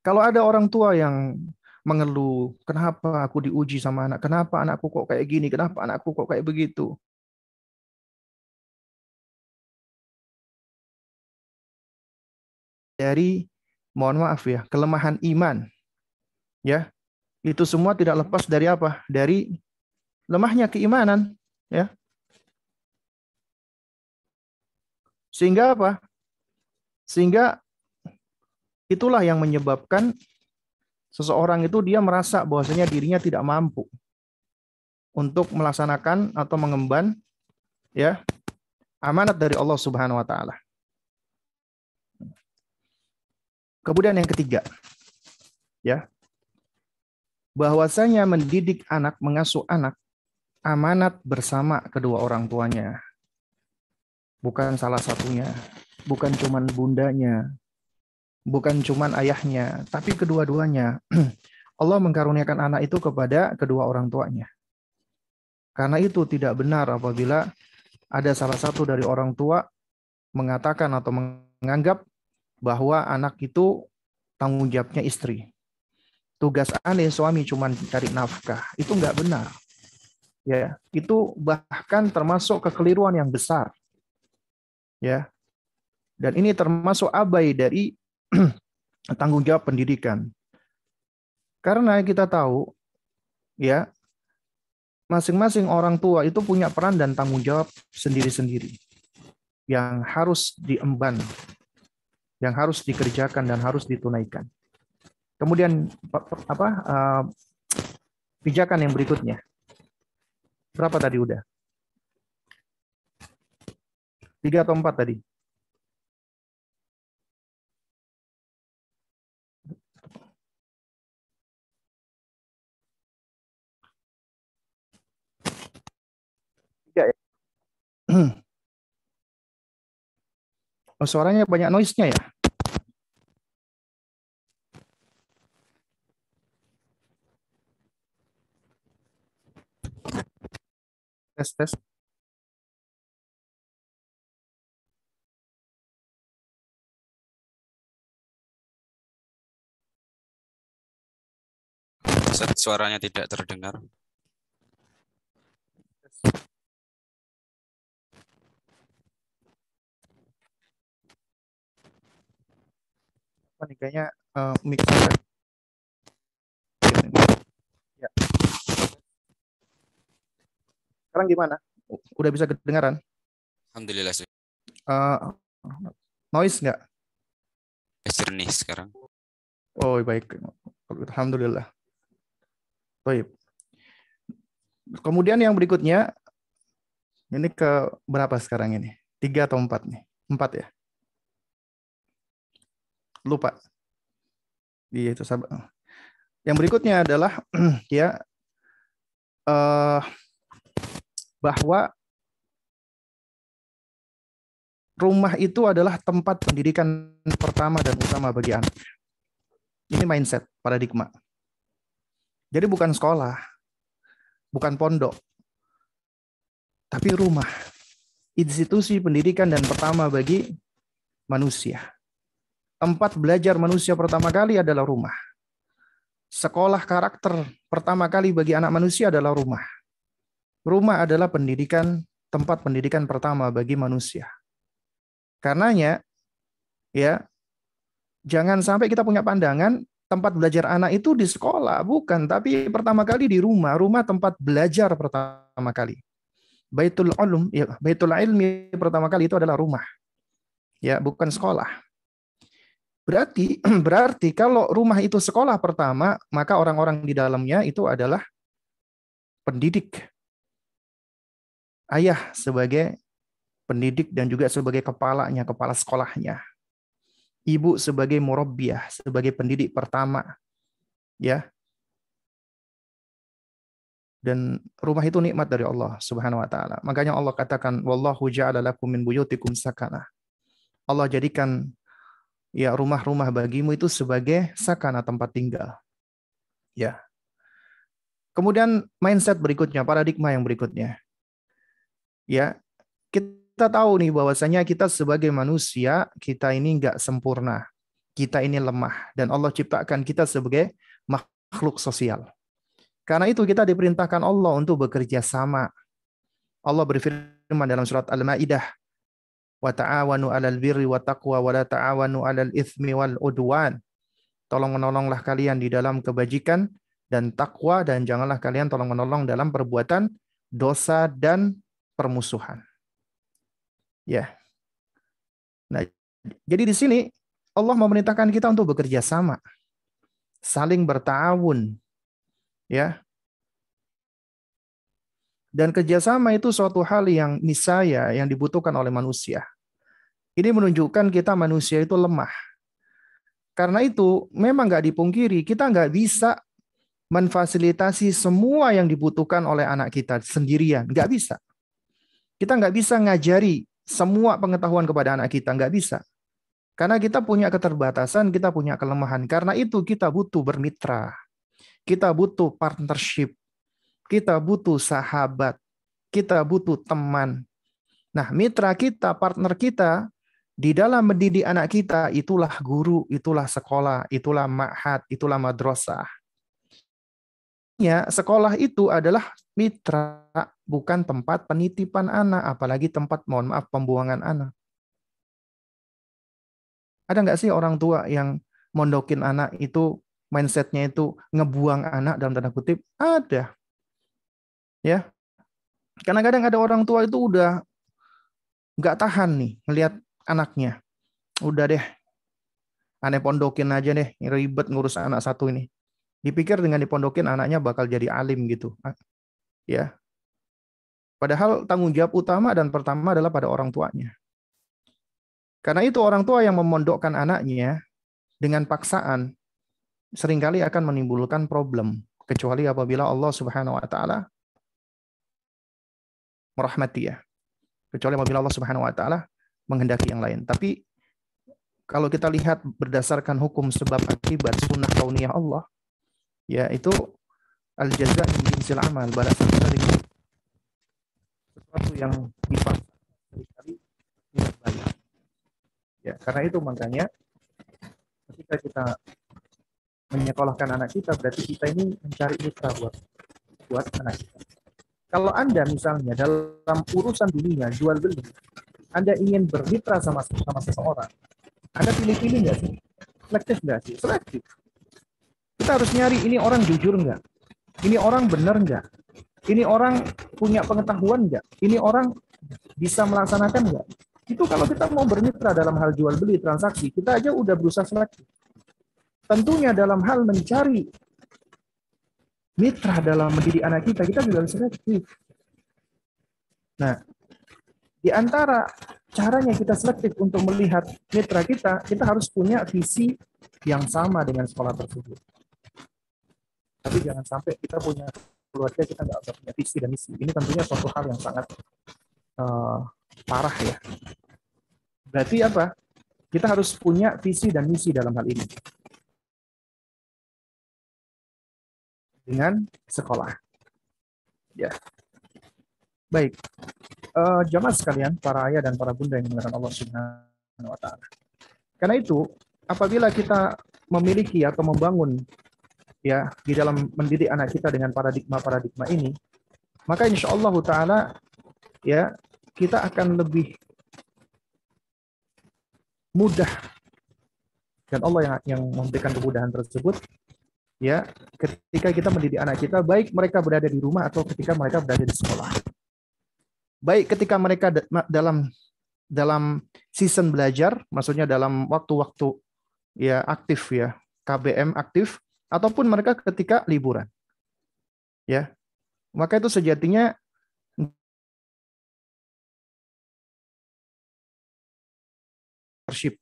Kalau ada orang tua yang mengeluh, kenapa aku diuji sama anak, kenapa anakku kok kayak gini, kenapa anakku kok kayak begitu. Dari, mohon maaf ya, kelemahan iman. Ya, itu semua tidak lepas dari apa? Dari lemahnya keimanan. Ya. Sehingga apa? Sehingga itulah yang menyebabkan seseorang itu dia merasa bahwasanya dirinya tidak mampu untuk melaksanakan atau mengemban ya amanat dari Allah Subhanahu wa taala. Kemudian yang ketiga, ya, bahwasanya mendidik anak, mengasuh anak, amanat bersama kedua orang tuanya. Bukan salah satunya, bukan cuman bundanya, bukan cuman ayahnya, tapi kedua-duanya. Allah mengkaruniakan anak itu kepada kedua orang tuanya. Karena itu tidak benar apabila ada salah satu dari orang tua mengatakan atau menganggap bahwa anak itu tanggung jawabnya istri. Tugas aneh suami cuma cari nafkah. Itu nggak benar. Ya, itu bahkan termasuk kekeliruan yang besar. Ya. Dan ini termasuk abai dari tanggung jawab pendidikan. Karena kita tahu ya, masing-masing orang tua itu punya peran dan tanggung jawab sendiri-sendiri yang harus diemban, yang harus dikerjakan dan harus ditunaikan. Kemudian pijakan yang berikutnya. Berapa tadi udah? 3 atau 4 tadi? Tiga ya? Oh, suaranya banyak noise-nya ya? Tes. Suaranya tidak terdengar. Apa nih kayaknya mix ya. Sekarang gimana? Udah bisa kedengaran? Alhamdulillah. Noise nggak? Jernih sekarang. Oh baik, alhamdulillah. Baik. Kemudian yang berikutnya, ini ke berapa sekarang ini? 3 atau 4 nih? 4 ya? Lupa. Iya itu sabar. Yang berikutnya adalah ya bahwa rumah itu adalah tempat pendidikan pertama dan utama bagi anak. Ini mindset, paradigma. Jadi bukan sekolah, bukan pondok, tapi rumah. Institusi pendidikan dan pertama bagi manusia. Tempat belajar manusia pertama kali adalah rumah. Sekolah karakter pertama kali bagi anak manusia adalah rumah. Rumah adalah pendidikan tempat pendidikan pertama bagi manusia. Karenanya, ya, jangan sampai kita punya pandangan tempat belajar anak itu di sekolah, bukan, tapi pertama kali di rumah. Rumah tempat belajar pertama kali. Baitul Ulum, ya, Baitul Ilmi pertama kali itu adalah rumah. Ya, bukan sekolah. Berarti kalau rumah itu sekolah pertama, maka orang-orang di dalamnya itu adalah pendidik. Ayah sebagai pendidik dan juga sebagai kepalanya, kepala sekolahnya. Ibu sebagai murabbiyah, sebagai pendidik pertama. Ya. Dan rumah itu nikmat dari Allah Subhanahu wa taala. Makanya Allah katakan, wallahu ja'ala lakum min buyutikum sakana. Allah jadikan ya rumah-rumah bagimu itu sebagai sakana, tempat tinggal. Ya. Kemudian mindset berikutnya, paradigma yang berikutnya. Ya, kita tahu nih bahwasanya kita sebagai manusia, kita ini enggak sempurna. Kita ini lemah dan Allah ciptakan kita sebagai makhluk sosial. Karena itu kita diperintahkan Allah untuk bekerja sama. Allah berfirman dalam surat Al-Maidah, wa ta'awanu 'alal birri wa taqwa wa la ta'awanu 'alal itsmi wal 'udwan. Tolong-menolonglah kalian di dalam kebajikan dan takwa, dan janganlah kalian tolong-menolong dalam perbuatan dosa dan permusuhan. Ya. Nah, jadi di sini Allah memerintahkan kita untuk bekerja sama, saling bertawun, ya. Dan kerjasama itu suatu hal yang niscaya yang dibutuhkan oleh manusia. Ini menunjukkan kita manusia itu lemah. Karena itu memang nggak dipungkiri, kita nggak bisa memfasilitasi semua yang dibutuhkan oleh anak kita sendirian. Nggak bisa. Kita nggak bisa ngajari semua pengetahuan kepada anak kita. Nggak bisa. Karena kita punya keterbatasan, kita punya kelemahan. Karena itu kita butuh bermitra. Kita butuh partnership. Kita butuh sahabat. Kita butuh teman. Nah, mitra kita, partner kita, di dalam mendidik anak kita, itulah guru, itulah sekolah, itulah ma'had, itulah madrasah. Ya, sekolah itu adalah mitra, bukan tempat penitipan anak, apalagi tempat, mohon maaf, pembuangan anak. Ada nggak sih orang tua yang mondokin anak itu, mindsetnya itu ngebuang anak dalam tanda kutip? Ada. Ya, kadang-kadang ada orang tua itu udah nggak tahan nih ngelihat anaknya. Udah deh, aneh pondokin aja deh, ribet ngurus anak satu ini. Dipikir dengan dipondokin anaknya bakal jadi alim gitu. Ya. Padahal tanggung jawab utama dan pertama adalah pada orang tuanya. Karena itu orang tua yang memondokkan anaknya dengan paksaan seringkali akan menimbulkan problem. Kecuali apabila Allah Subhanahu wa ta'ala merahmati ya. Kecuali apabila Allah Subhanahu wa ta'ala menghendaki yang lain. Tapi kalau kita lihat berdasarkan hukum sebab akibat sunnah kauniyah Allah, ya itu al-jaza' min jinsil amal, balasan dari sesuatu yang dipaksa sekali tidak baik. Ya, karena itu makanya ketika kita menyekolahkan anak kita, berarti kita ini mencari mitra buat anak kita. Kalau Anda misalnya dalam urusan dunia jual beli, Anda ingin bermitra sama seseorang, Anda pilih-pilih nggak sih? Selektif nggak sih? Selektif. Kita harus nyari ini orang jujur nggak? Ini orang benar nggak? Ini orang punya pengetahuan nggak? Ini orang bisa melaksanakan nggak? Itu kalau kita mau bermitra dalam hal jual beli transaksi, kita aja udah berusaha selektif. Tentunya dalam hal mencari mitra dalam mendidik anak kita juga harus selektif. Nah, di antara caranya kita selektif untuk melihat mitra kita harus punya visi yang sama dengan sekolah tersebut. Tapi jangan sampai kita punya keluarga, kita nggak punya visi dan misi. Ini tentunya suatu hal yang sangat parah ya. Berarti apa? Kita harus punya visi dan misi dalam hal ini. Dengan sekolah. Ya. Baik. Jamaah sekalian, para ayah dan para bunda yang dimuliakan Allah Subhanahu wa taala. Karena itu, apabila kita memiliki atau membangun ya di dalam mendidik anak kita dengan paradigma-paradigma ini, maka insyaallah taala ya kita akan lebih mudah, dan Allah yang memberikan kemudahan tersebut ya ketika kita mendidik anak kita, baik mereka berada di rumah atau ketika mereka berada di sekolah. Baik ketika mereka dalam season belajar, maksudnya dalam waktu-waktu ya aktif ya, KBM aktif, ataupun mereka ketika liburan. Ya. Maka itu sejatinya partnership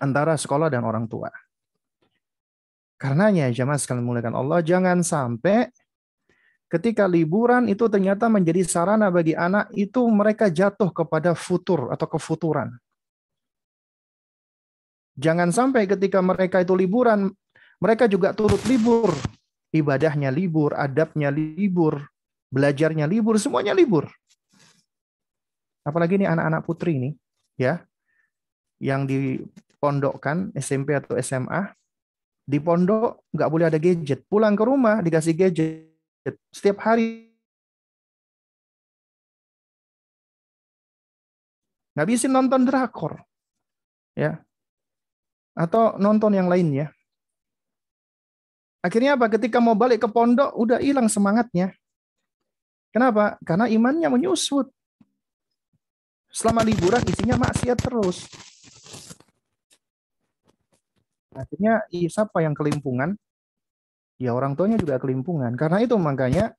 antara sekolah dan orang tua. Karenanya jamaah sekalian muliakan Allah, jangan sampai ketika liburan itu ternyata menjadi sarana bagi anak itu mereka jatuh kepada futur atau kefuturan. Jangan sampai ketika mereka itu liburan, mereka juga turut libur. Ibadahnya libur, adabnya libur, belajarnya libur, semuanya libur. Apalagi ini anak-anak putri ini, ya, yang dipondokkan SMP atau SMA, di pondok nggak boleh ada gadget. Pulang ke rumah dikasih gadget. Setiap hari ngabisin nonton drakor, ya, atau nonton yang lainnya. Akhirnya apa? Ketika mau balik ke pondok udah hilang semangatnya. Kenapa? Karena imannya menyusut. Selama liburan isinya maksiat terus. Akhirnya siapa yang kelimpungan? Ya orang tuanya juga kelimpungan. Karena itu makanya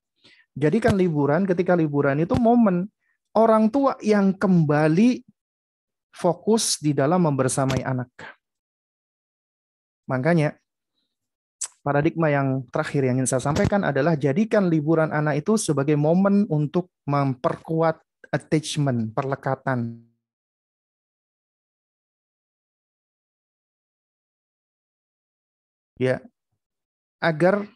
jadikan liburan, ketika liburan itu momen orang tua yang kembali fokus di dalam membersamai anak. Makanya paradigma yang terakhir yang ingin saya sampaikan adalah jadikan liburan anak itu sebagai momen untuk memperkuat attachment, perlekatan. Ya, agar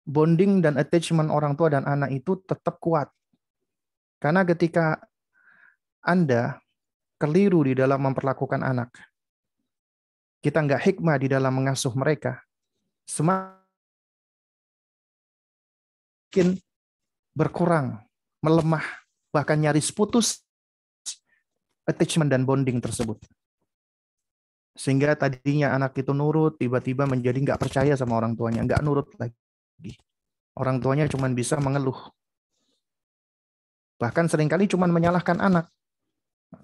bonding dan attachment orang tua dan anak itu tetap kuat. Karena ketika Anda keliru di dalam memperlakukan anak, kita nggak hikmah di dalam mengasuh mereka, semakin berkurang, melemah, bahkan nyaris putus attachment dan bonding tersebut. Sehingga tadinya anak itu nurut, tiba-tiba menjadi nggak percaya sama orang tuanya, nggak nurut lagi. Orang tuanya cuma bisa mengeluh. Bahkan seringkali cuma menyalahkan anak.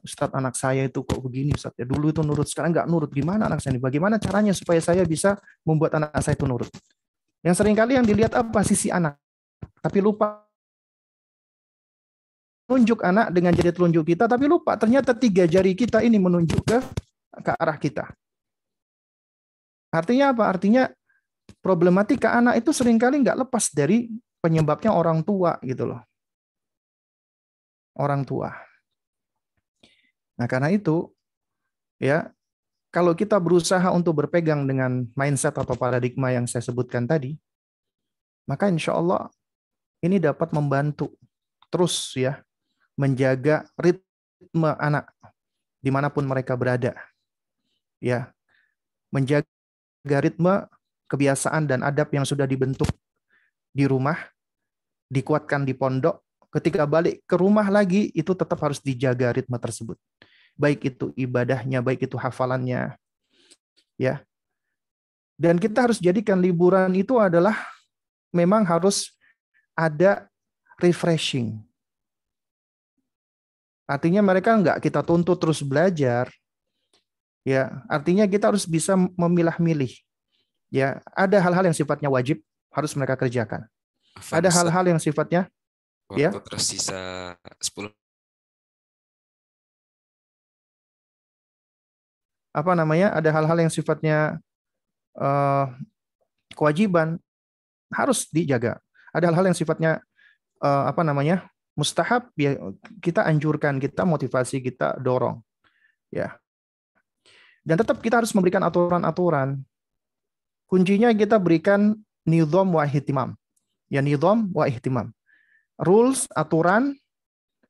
Ustadz, anak saya itu kok begini, Ustadz. Ya, dulu itu nurut, sekarang nggak nurut. Gimana anak saya ini? Bagaimana caranya supaya saya bisa membuat anak saya itu nurut? Yang seringkali yang dilihat apa? Sisi anak. Tapi lupa menunjuk anak dengan jari telunjuk kita, tapi lupa ternyata 3 jari kita ini menunjuk ke arah kita. Artinya apa? Artinya problematika anak itu seringkali nggak lepas dari penyebabnya orang tua gitu loh. Orang tua. Nah karena itu ya kalau kita berusaha untuk berpegang dengan mindset atau paradigma yang saya sebutkan tadi, maka insya Allah ini dapat membantu terus ya menjaga ritme anak dimanapun mereka berada, ya, menjaga ritme, kebiasaan dan adab yang sudah dibentuk di rumah, dikuatkan di pondok. Ketika balik ke rumah lagi itu tetap harus dijaga ritme tersebut. Baik itu ibadahnya, baik itu hafalannya, ya. Dan kita harus jadikan liburan itu adalah memang harus ada refreshing. Artinya mereka nggak kita tuntut terus belajar, ya. Artinya kita harus bisa memilah-milih, ya. Ada hal-hal yang sifatnya wajib harus mereka kerjakan. Ada hal-hal yang sifatnya waktu ya tersisa 10. Apa namanya? Ada hal-hal yang sifatnya kewajiban harus dijaga. Ada hal-hal yang sifatnya apa namanya? Mustahab, ya kita anjurkan, kita motivasi, kita dorong. Ya. Dan tetap kita harus memberikan aturan-aturan. Kuncinya kita berikan nizam wa ihtimam. Ya, nizam wa ihtimam. Rules, aturan,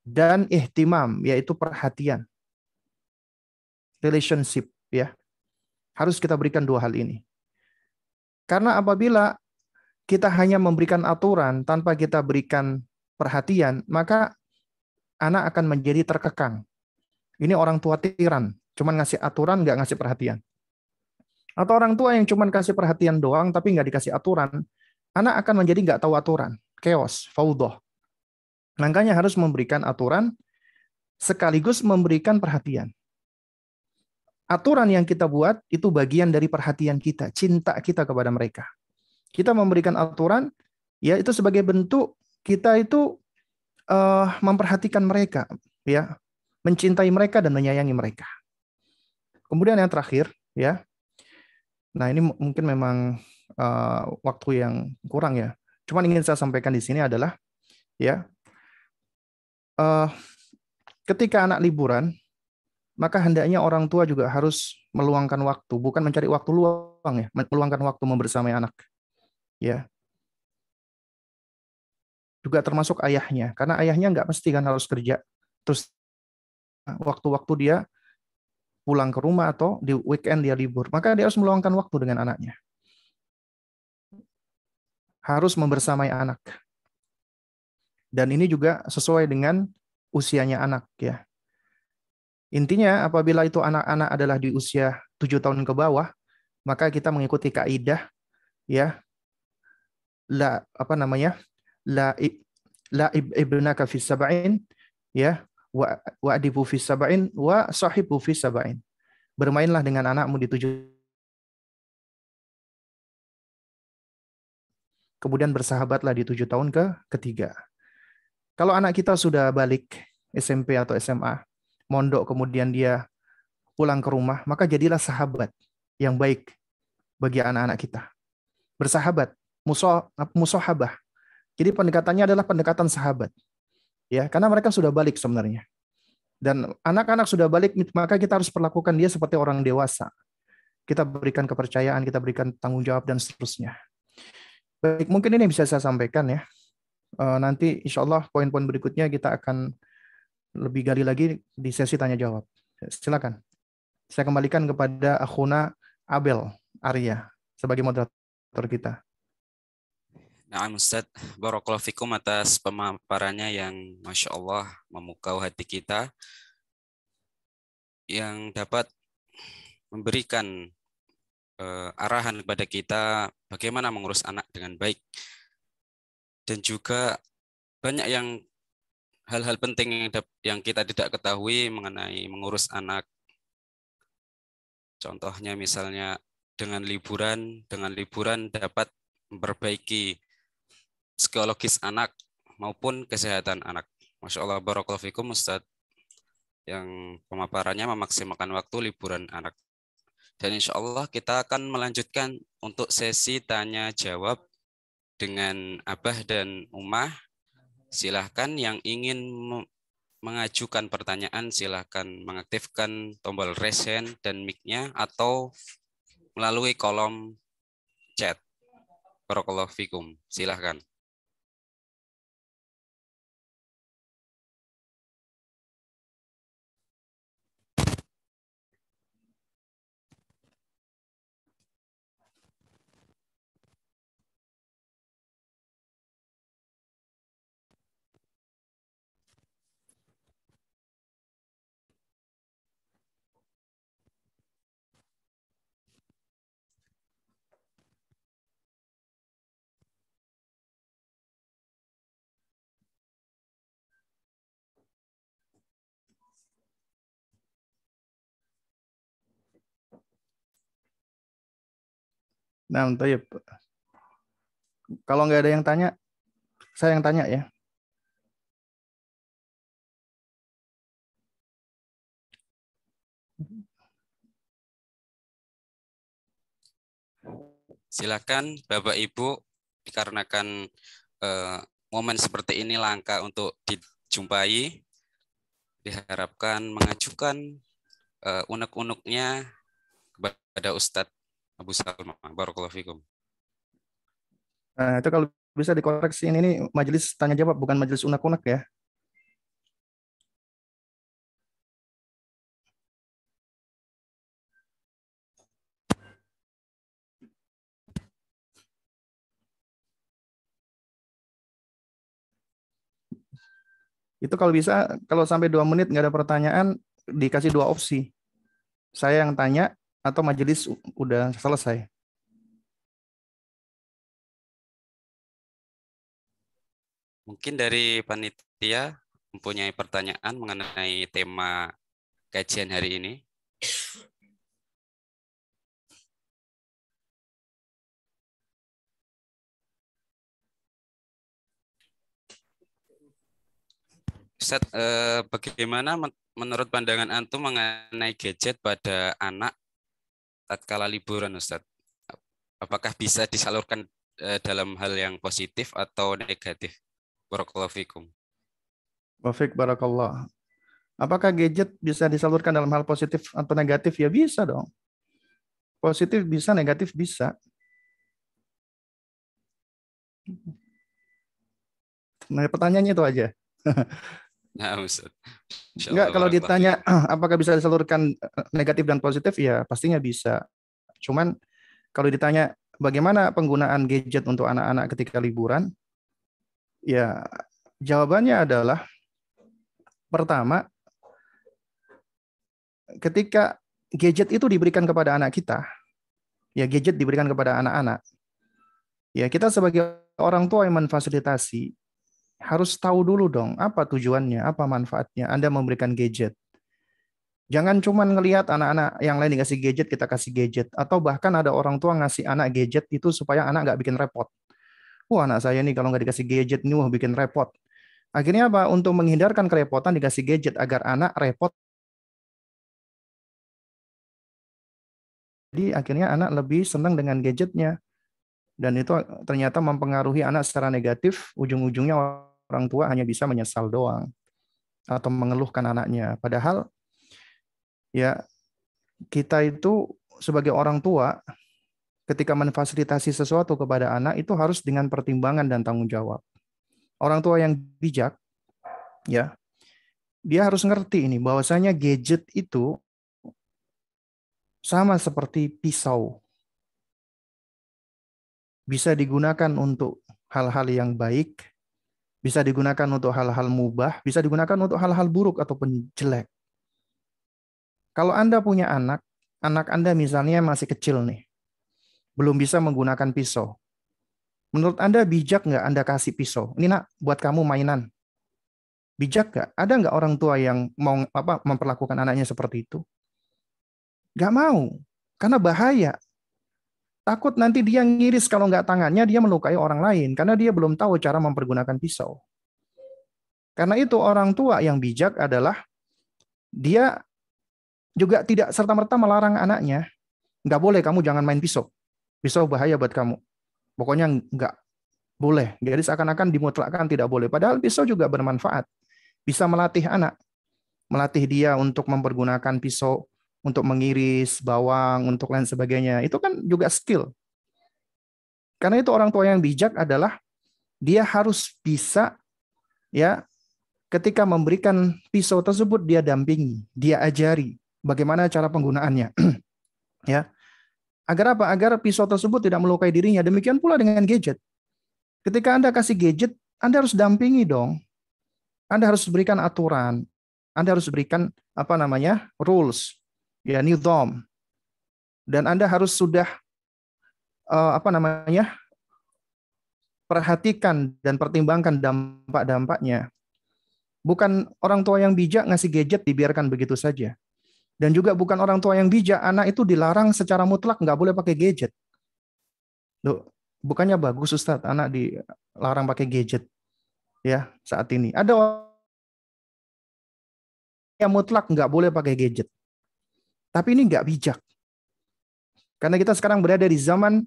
dan ihtimam, yaitu perhatian. Relationship, ya. Harus kita berikan 2 hal ini. Karena apabila kita hanya memberikan aturan tanpa kita berikan perhatian, maka anak akan menjadi terkekang. Ini orang tua tiran, cuman ngasih aturan, nggak ngasih perhatian. Atau orang tua yang cuman kasih perhatian doang, tapi nggak dikasih aturan, anak akan menjadi nggak tahu aturan, chaos, faudoh. Makanya harus memberikan aturan, sekaligus memberikan perhatian. Aturan yang kita buat itu bagian dari perhatian kita, cinta kita kepada mereka. Kita memberikan aturan, ya itu sebagai bentuk kita itu memperhatikan mereka, ya, mencintai mereka dan menyayangi mereka. Kemudian yang terakhir, ya, nah ini mungkin memang waktu yang kurang ya. Cuman ingin saya sampaikan di sini adalah, ya, uh, ketika anak liburan, maka hendaknya orang tua juga harus meluangkan waktu, bukan mencari waktu luang ya, meluangkan waktu membersamai anak, ya. Juga termasuk ayahnya, karena ayahnya nggak mesti kan harus kerja. Terus waktu-waktu dia pulang ke rumah atau di weekend dia libur, maka dia harus meluangkan waktu dengan anaknya. Harus membersamai anak. Dan ini juga sesuai dengan usianya anak, ya. Intinya apabila itu anak-anak adalah di usia 7 tahun ke bawah, maka kita mengikuti kaidah, ya, la apa namanya? La la ibnaka fi sab'in, ya, wa adibu fi sab'in wa sahibu fi sab'in. Bermainlah dengan anakmu di 7, kemudian bersahabatlah di 7 tahun ketiga. Kalau anak kita sudah balik SMP atau SMA, mondok, kemudian dia pulang ke rumah, maka jadilah sahabat yang baik bagi anak-anak kita. Bersahabat, musohabah. Jadi pendekatannya adalah pendekatan sahabat, ya, karena mereka sudah balik sebenarnya. Dan anak-anak sudah balik, maka kita harus perlakukan dia seperti orang dewasa. Kita berikan kepercayaan, kita berikan tanggung jawab dan seterusnya. Baik, mungkin ini bisa saya sampaikan ya. Nanti insya Allah poin-poin berikutnya kita akan lebih gali lagi di sesi tanya jawab. Silakan. Saya kembalikan kepada Akhuna Abel Arya sebagai moderator kita. Nah, Ustaz, barakallahu fikum atas pemaparannya yang Masya Allah memukau hati kita, yang dapat memberikan arahan kepada kita bagaimana mengurus anak dengan baik. Dan juga banyak yang hal-hal penting yang kita tidak ketahui mengenai mengurus anak. Contohnya misalnya dengan liburan dapat memperbaiki psikologis anak maupun kesehatan anak. Masya Allah, barakallahu fikum Ustaz, yang pemaparannya memaksimalkan waktu liburan anak. Dan insya Allah kita akan melanjutkan untuk sesi tanya jawab dengan Abah dan Umah. Silahkan yang ingin mengajukan pertanyaan, silahkan mengaktifkan tombol raise hand dan mic-nya atau melalui kolom chat. Barakallahu fikum. Silahkan. Nah, Tayyip. Kalau nggak ada yang tanya, saya yang tanya ya. Silakan Bapak Ibu, dikarenakan momen seperti ini langka untuk dijumpai, diharapkan mengajukan unek-uneknya kepada Ustadz Abu Salma. Barakallahu fikum. Nah, itu kalau bisa dikoreksi, ini majelis tanya jawab, bukan majelis unek-unek ya. Itu kalau bisa, kalau sampai 2 menit nggak ada pertanyaan, dikasih 2 opsi. Saya yang tanya atau majelis udah selesai. Mungkin dari panitia mempunyai pertanyaan mengenai tema kajian hari ini. Ustaz, bagaimana menurut pandangan antum mengenai gadget pada anak tatkala liburan, Ustaz? Apakah bisa disalurkan dalam hal yang positif atau negatif? Barakallahu fikum. Wafik barakallah. Apakah gadget bisa disalurkan dalam hal positif atau negatif? Ya bisa dong. Positif bisa, negatif bisa. Nah, pertanyaannya itu aja. Nah, Ustaz. Enggak, Insyaallah kalau barakallahu ditanya fikum. apakah bisa disalurkan negatif dan positif, ya pastinya bisa. Cuman kalau ditanya bagaimana penggunaan gadget untuk anak-anak ketika liburan, ya jawabannya adalah pertama, ketika gadget itu diberikan kepada anak kita, ya gadget diberikan kepada anak-anak, ya kita sebagai orang tua yang memfasilitasi harus tahu dulu dong apa tujuannya, apa manfaatnya Anda memberikan gadget. Jangan cuma ngelihat anak-anak yang lain dikasih gadget, kita kasih gadget. Atau bahkan ada orang tua ngasih anak gadget itu supaya anak nggak bikin repot. Wah, anak saya nih kalau nggak dikasih gadget nih, wah bikin repot. Akhirnya apa? Untuk menghindarkan kerepotan dikasih gadget agar anak repot. Jadi akhirnya anak lebih senang dengan gadgetnya. Dan itu ternyata mempengaruhi anak secara negatif. Ujung-ujungnya orang tua hanya bisa menyesal doang. Atau mengeluhkan anaknya. Padahal ya kita itu sebagai orang tua ketika memfasilitasi sesuatu kepada anak itu harus dengan pertimbangan dan tanggung jawab. Orang tua yang bijak, ya, dia harus ngerti ini bahwasanya gadget itu sama seperti pisau, bisa digunakan untuk hal-hal yang baik, bisa digunakan untuk hal-hal mubah, bisa digunakan untuk hal-hal buruk ataupun jelek. Kalau Anda punya anak, anak Anda misalnya masih kecil nih, belum bisa menggunakan pisau. Menurut Anda bijak nggak Anda kasih pisau? Ini nak, buat kamu mainan. Bijak nggak? Ada nggak orang tua yang mau memperlakukan anaknya seperti itu? Nggak mau, karena bahaya. Takut nanti dia ngiris kalau nggak tangannya, dia melukai orang lain. Karena dia belum tahu cara mempergunakan pisau. Karena itu orang tua yang bijak adalah dia juga tidak serta-merta melarang anaknya. Nggak boleh kamu jangan main pisau. Pisau bahaya buat kamu. Pokoknya nggak boleh. Jadi seakan-akan dimutlakkan tidak boleh. Padahal pisau juga bermanfaat. Bisa melatih anak. Melatih dia untuk mempergunakan pisau untuk mengiris bawang, untuk lain sebagainya. Itu kan juga skill. Karena itu orang tua yang bijak adalah dia harus bisa, ya, ketika memberikan pisau tersebut dia dampingi, dia ajari bagaimana cara penggunaannya. Ya. Agar apa? Agar pisau tersebut tidak melukai dirinya. Demikian pula dengan gadget. Ketika Anda kasih gadget, Anda harus dampingi dong. Anda harus berikan aturan. Anda harus berikan rules, ya, nizam. Dan Anda harus sudah perhatikan dan pertimbangkan dampak-dampaknya. Bukan orang tua yang bijak ngasih gadget dibiarkan begitu saja. Dan juga bukan orang tua yang bijak, anak itu dilarang secara mutlak nggak boleh pakai gadget. Loh, bukannya bagus Ustadz, anak dilarang pakai gadget ya saat ini. Ada orang yang mutlak nggak boleh pakai gadget. Tapi ini nggak bijak. Karena kita sekarang berada di zaman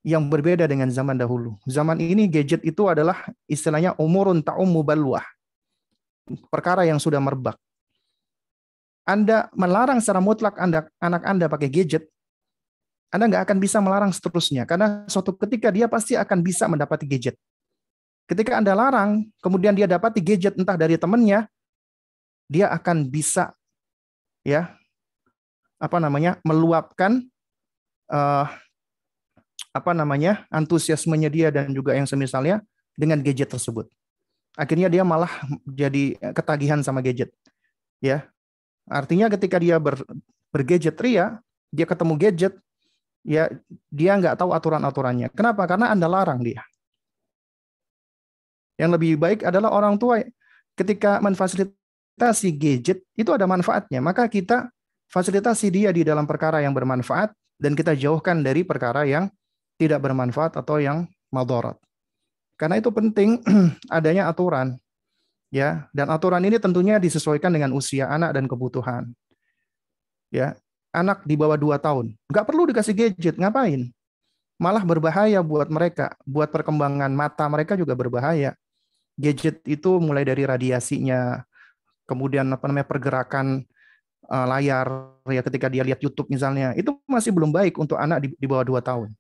yang berbeda dengan zaman dahulu. Zaman ini gadget itu adalah istilahnya umurun ta'ummu balwah. Perkara yang sudah merebak. Anda melarang secara mutlak anak Anda pakai gadget, Anda nggak akan bisa melarang seterusnya. Karena suatu ketika dia pasti akan bisa mendapati gadget. Ketika Anda larang, kemudian dia dapati gadget entah dari temannya, dia akan bisa meluapkan antusiasmenya dia dan juga yang semisalnya dengan gadget tersebut. akhirnya dia malah jadi ketagihan sama gadget. Ya, artinya ketika dia bergadget ria, dia ketemu gadget, ya dia nggak tahu aturan-aturannya. Kenapa? Karena Anda larang dia. Yang lebih baik adalah orang tua ketika memfasilitasi gadget itu ada manfaatnya, maka kita fasilitasi dia di dalam perkara yang bermanfaat dan kita jauhkan dari perkara yang tidak bermanfaat atau yang madharat. Karena itu penting adanya aturan, ya, dan aturan ini tentunya disesuaikan dengan usia anak dan kebutuhan. Ya, anak di bawah 2 tahun nggak perlu dikasih gadget, ngapain? Malah berbahaya buat mereka, buat perkembangan mata mereka juga berbahaya. Gadget itu mulai dari radiasinya, kemudian apa namanya pergerakan layar ya ketika dia lihat YouTube misalnya, itu masih belum baik untuk anak di bawah 2 tahun.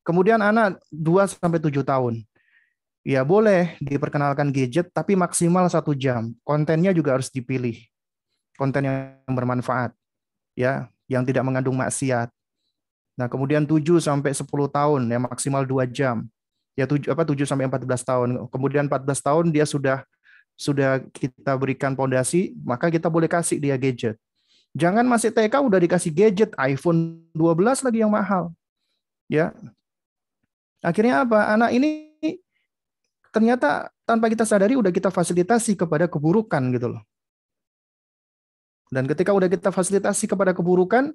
Kemudian anak 2 sampai 7 tahun. Ya boleh diperkenalkan gadget tapi maksimal 1 jam. Kontennya juga harus dipilih. Konten yang bermanfaat, ya, yang tidak mengandung maksiat. Nah, kemudian 7 sampai 10 tahun ya maksimal 2 jam. Ya 7 sampai 14 tahun. Kemudian 14 tahun dia sudah kita berikan pondasi, maka kita boleh kasih dia gadget. Jangan masih TK udah dikasih gadget iPhone 12 lagi yang mahal. Ya. Akhirnya apa? Anak ini ternyata tanpa kita sadari udah kita fasilitasi kepada keburukan gitu loh. Dan ketika udah kita fasilitasi kepada keburukan,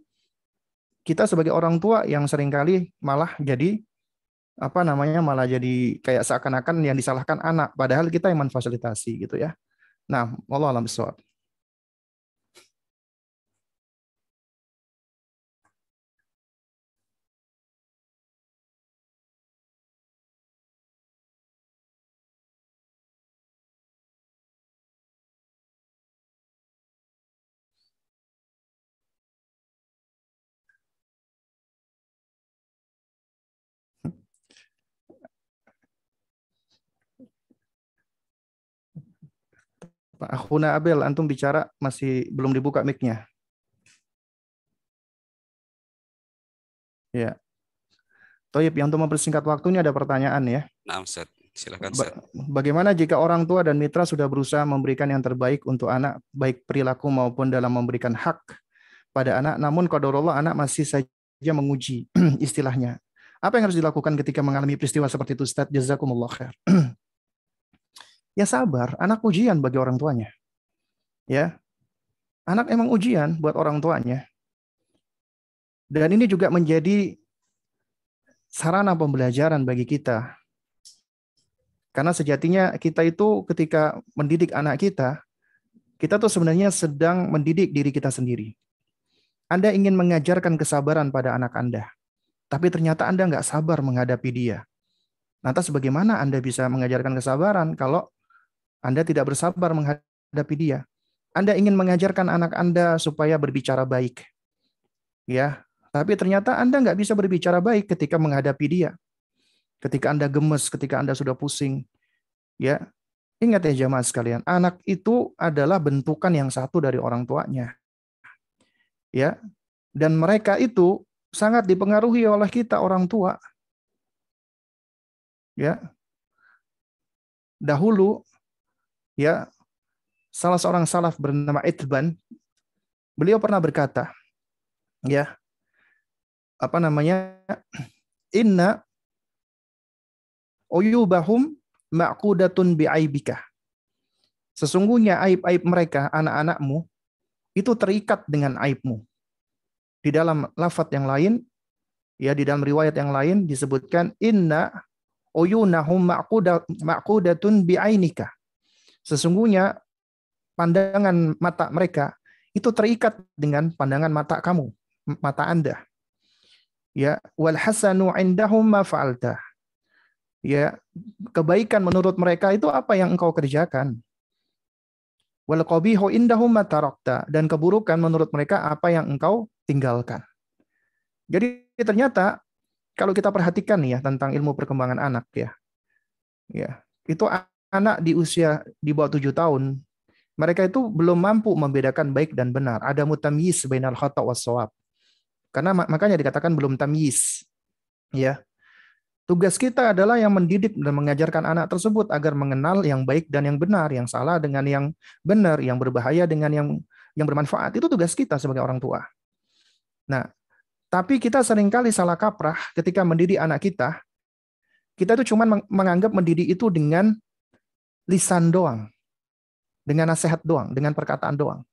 kita sebagai orang tua yang seringkali malah jadi malah jadi kayak seakan-akan yang disalahkan anak, padahal kita yang memfasilitasi gitu ya. Nah, wallahu a'lam bishawab. Pak Akhuna Abel, antum bicara masih belum dibuka mic-nya. Ya. Toyib, yang untuk mempersingkat waktu ini ada pertanyaan ya. Nah, Ustaz. Silakan, Ustaz. Bagaimana jika orang tua dan mitra sudah berusaha memberikan yang terbaik untuk anak, baik perilaku maupun dalam memberikan hak pada anak, namun qadarullah anak masih saja menguji istilahnya. Apa yang harus dilakukan ketika mengalami peristiwa seperti itu, Ustaz? Jazakumullah khair. Ya sabar, anak ujian bagi orang tuanya. Ya, anak emang ujian buat orang tuanya. Dan ini juga menjadi sarana pembelajaran bagi kita. Karena sejatinya kita itu ketika mendidik anak kita tuh sebenarnya sedang mendidik diri kita sendiri. Anda ingin mengajarkan kesabaran pada anak Anda, tapi ternyata Anda nggak sabar menghadapi dia. Lantas bagaimana Anda bisa mengajarkan kesabaran kalau Anda tidak bersabar menghadapi dia? Anda ingin mengajarkan anak Anda supaya berbicara baik, ya, tapi ternyata Anda nggak bisa berbicara baik ketika menghadapi dia. Ketika Anda gemes, ketika Anda sudah pusing, ya, ingat ya jamaah sekalian, anak itu adalah bentukan yang satu dari orang tuanya, ya, dan mereka itu sangat dipengaruhi oleh kita orang tua, ya. Dahulu, ya, salah seorang salaf bernama Itban, beliau pernah berkata, ya, inna uyubahum ma'qudatun bi'aibika. Sesungguhnya aib-aib mereka, anak-anakmu, itu terikat dengan aibmu. Di dalam lafaz yang lain, ya, di dalam riwayat yang lain disebutkan inna uyunahum ma'qudatun bi'ainika. Sesungguhnya pandangan mata mereka itu terikat dengan pandangan mata kamu, mata Anda. Ya, wal hasanu indahum ma fa'alta. Ya, kebaikan menurut mereka itu apa yang engkau kerjakan. Wal qabihu indahum ma tarakta, dan keburukan menurut mereka apa yang engkau tinggalkan. Jadi ternyata kalau kita perhatikan nih ya tentang ilmu perkembangan anak ya. Ya, itu anak di usia di bawah 7 tahun, mereka itu belum mampu membedakan baik dan benar. Ada mutamyiz bainal khata' was shawab. Karena makanya dikatakan belum tamyiz. Ya. Tugas kita adalah yang mendidik dan mengajarkan anak tersebut agar mengenal yang baik dan yang benar, yang salah dengan yang benar, yang berbahaya dengan yang bermanfaat. Itu tugas kita sebagai orang tua. Nah, tapi kita seringkali salah kaprah ketika mendidik anak kita. Kita itu cuma menganggap mendidik itu dengan lisan doang, dengan nasihat doang, dengan perkataan doang.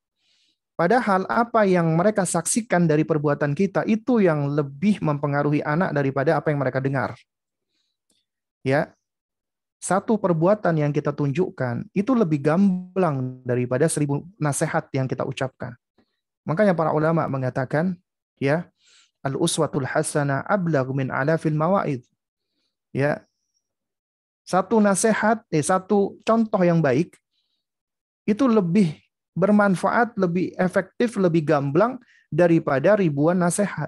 Padahal apa yang mereka saksikan dari perbuatan kita itu yang lebih mempengaruhi anak daripada apa yang mereka dengar. Ya, satu perbuatan yang kita tunjukkan itu lebih gamblang daripada 1000 nasihat yang kita ucapkan. Makanya para ulama mengatakan, ya, al-uswatul hasanah ablagh min alafil mawaid. Ya, satu nasihat, satu contoh yang baik itu lebih bermanfaat, lebih efektif, lebih gamblang daripada ribuan nasihat.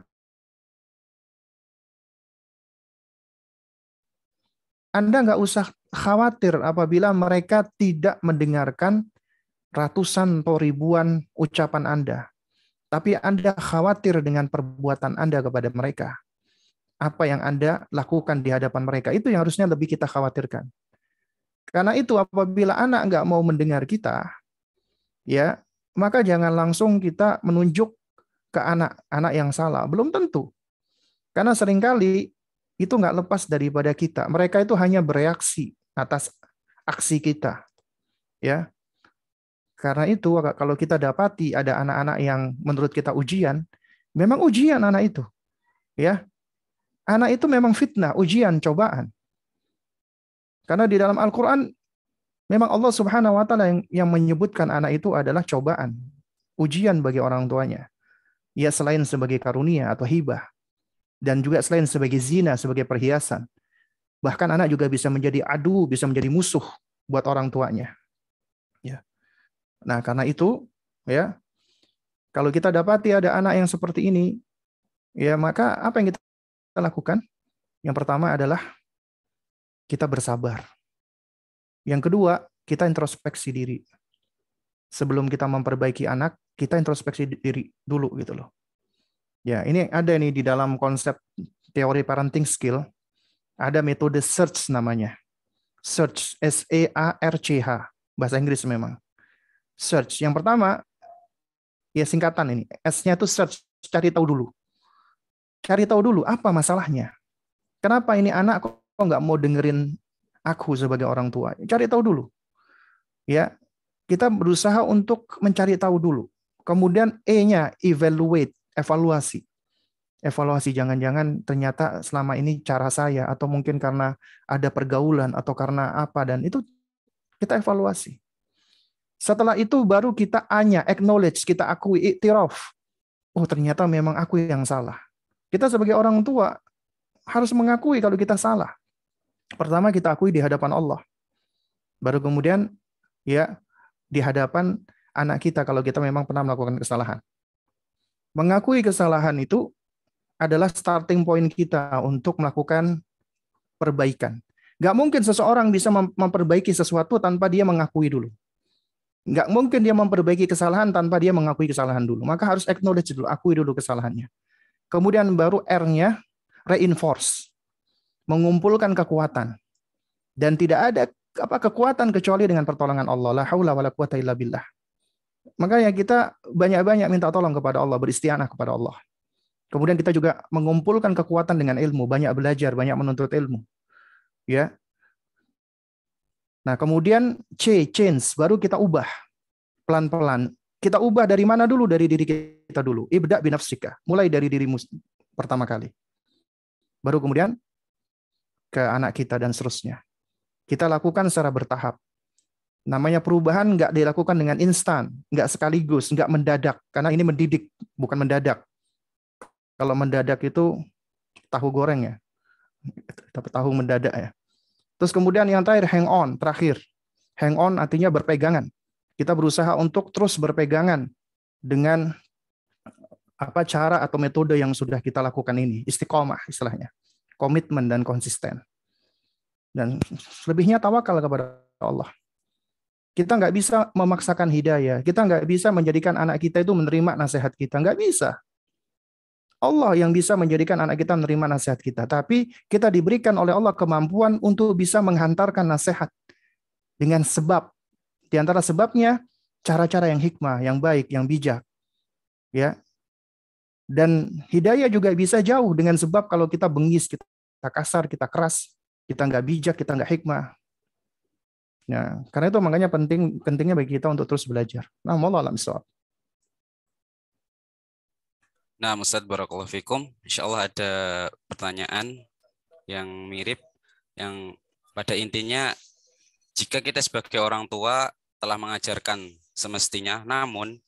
Anda nggak usah khawatir apabila mereka tidak mendengarkan ratusan atau ribuan ucapan Anda. Tapi Anda khawatir dengan perbuatan Anda kepada mereka. Apa yang Anda lakukan di hadapan mereka, itu yang harusnya lebih kita khawatirkan. Karena itu apabila anak nggak mau mendengar kita, ya, maka jangan langsung kita menunjuk ke anak yang salah. Belum tentu. Karena seringkali itu nggak lepas daripada kita. Mereka itu hanya bereaksi atas aksi kita. Ya. Karena itu kalau kita dapati ada anak-anak yang menurut kita ujian, memang ujian anak itu. Ya. Anak itu memang fitnah, ujian, cobaan. Karena di dalam Al-Qur'an memang Allah Subhanahu wa taala yang menyebutkan anak itu adalah cobaan, ujian bagi orang tuanya. Ya, selain sebagai karunia atau hibah, dan juga selain sebagai zina, sebagai perhiasan. Bahkan anak juga bisa menjadi adu, bisa menjadi musuh buat orang tuanya. Ya. Nah, karena itu, ya, kalau kita dapati ada anak yang seperti ini, ya, maka apa yang kita lakukan? Yang pertama adalah kita bersabar. Yang kedua, kita introspeksi diri. Sebelum kita memperbaiki anak, kita introspeksi diri dulu gitu loh. Ya, ini ada nih di dalam konsep teori parenting skill, ada metode search namanya. Search, S-E-A-R-C-H, bahasa Inggris memang. Search. Yang pertama, ya singkatan ini. S-nya itu search, cari tahu dulu. Cari tahu dulu apa masalahnya. Kenapa ini anak kok nggak mau dengerin aku sebagai orang tua? Cari tahu dulu. Ya, kita berusaha untuk mencari tahu dulu. Kemudian E-nya, evaluate, evaluasi. Evaluasi, jangan-jangan ternyata selama ini cara saya, atau mungkin karena ada pergaulan, atau karena apa, dan itu kita evaluasi. Setelah itu baru kita A-nya, acknowledge, kita akui, iktiraf. Oh, ternyata memang aku yang salah. Kita sebagai orang tua harus mengakui kalau kita salah. Pertama kita akui di hadapan Allah. Baru kemudian ya di hadapan anak kita kalau kita memang pernah melakukan kesalahan. Mengakui kesalahan itu adalah starting point kita untuk melakukan perbaikan. Nggak mungkin seseorang bisa memperbaiki sesuatu tanpa dia mengakui dulu. Nggak mungkin dia memperbaiki kesalahan tanpa dia mengakui kesalahan dulu. Maka harus acknowledge dulu, akui dulu kesalahannya. Kemudian baru R-nya, reinforce. Mengumpulkan kekuatan. Dan tidak ada kekuatan kecuali dengan pertolongan Allah. La haula wala quwata illa billah. Makanya kita banyak-banyak minta tolong kepada Allah, beristianah kepada Allah. Kemudian kita juga mengumpulkan kekuatan dengan ilmu, banyak belajar, banyak menuntut ilmu. Ya. Nah, kemudian change, baru kita ubah pelan-pelan. Kita ubah dari mana dulu? Dari diri kita dulu. Ibda binafsika. Mulai dari dirimu pertama kali. Baru kemudian ke anak kita dan seterusnya. Kita lakukan secara bertahap. Namanya perubahan nggak dilakukan dengan instan, nggak sekaligus, nggak mendadak. Karena ini mendidik, bukan mendadak. Kalau mendadak itu tahu goreng ya. Tapi tahu mendadak ya. Terus kemudian yang terakhir, hang on, terakhir. Hang on artinya berpegangan. Kita berusaha untuk terus berpegangan dengan apa cara atau metode yang sudah kita lakukan ini. Istiqomah istilahnya. Komitmen dan konsisten. Dan selebihnya tawakal kepada Allah. Kita nggak bisa memaksakan hidayah. Kita nggak bisa menjadikan anak kita itu menerima nasihat kita. Nggak bisa. Allah yang bisa menjadikan anak kita menerima nasihat kita. Tapi kita diberikan oleh Allah kemampuan untuk bisa menghantarkan nasihat dengan sebab. Di antara sebabnya, cara-cara yang hikmah, yang baik, yang bijak. Ya. Dan hidayah juga bisa jauh dengan sebab kalau kita bengis, kita kasar, kita keras, kita nggak bijak, kita nggak hikmah. Nah, karena itu makanya pentingnya bagi kita untuk terus belajar. Nah, wallahu a'lam bishawab. Nah, Ustadz Barakallahu Fikum, insya Allah ada pertanyaan yang mirip, yang pada intinya jika kita sebagai orang tua telah mengajarkan semestinya, namun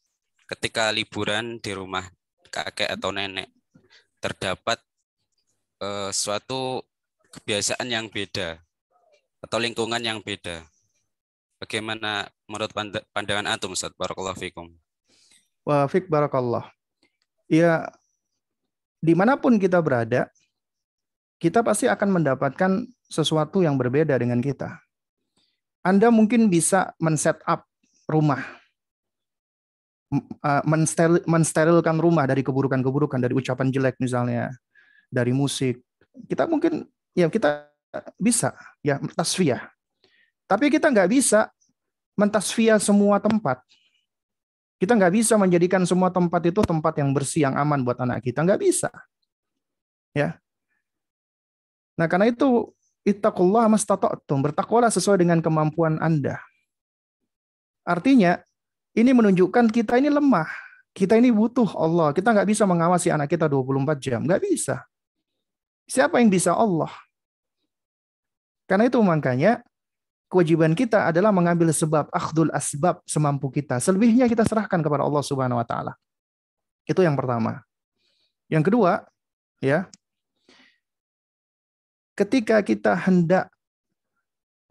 ketika liburan di rumah kakek atau nenek terdapat suatu kebiasaan yang beda atau lingkungan yang beda, bagaimana menurut pandangan antum, Ustadz Barakallahu Fikum? Wa fik barakallah. Ya, dimanapun kita berada, kita pasti akan mendapatkan sesuatu yang berbeda dengan kita. Anda mungkin bisa men-set up rumah, mensterilkan rumah dari keburukan-keburukan, dari ucapan jelek misalnya, dari musik. Kita mungkin, ya kita bisa ya tasfiyah. Tapi kita nggak bisa mentasfiyah semua tempat. Kita nggak bisa menjadikan semua tempat itu tempat yang bersih, yang aman buat anak kita. Nggak bisa. Ya. Nah, karena itu, ittaqullah mastata'tum. Bertakwalah sesuai dengan kemampuan Anda. Artinya, ini menunjukkan kita ini lemah. Kita ini butuh Allah. Kita nggak bisa mengawasi anak kita 24 jam. Nggak bisa. Siapa yang bisa? Allah. Karena itu makanya, kewajiban kita adalah mengambil sebab, akhdul asbab semampu kita. Selebihnya kita serahkan kepada Allah Subhanahu wa taala. Itu yang pertama. Yang kedua, ya. Ketika kita hendak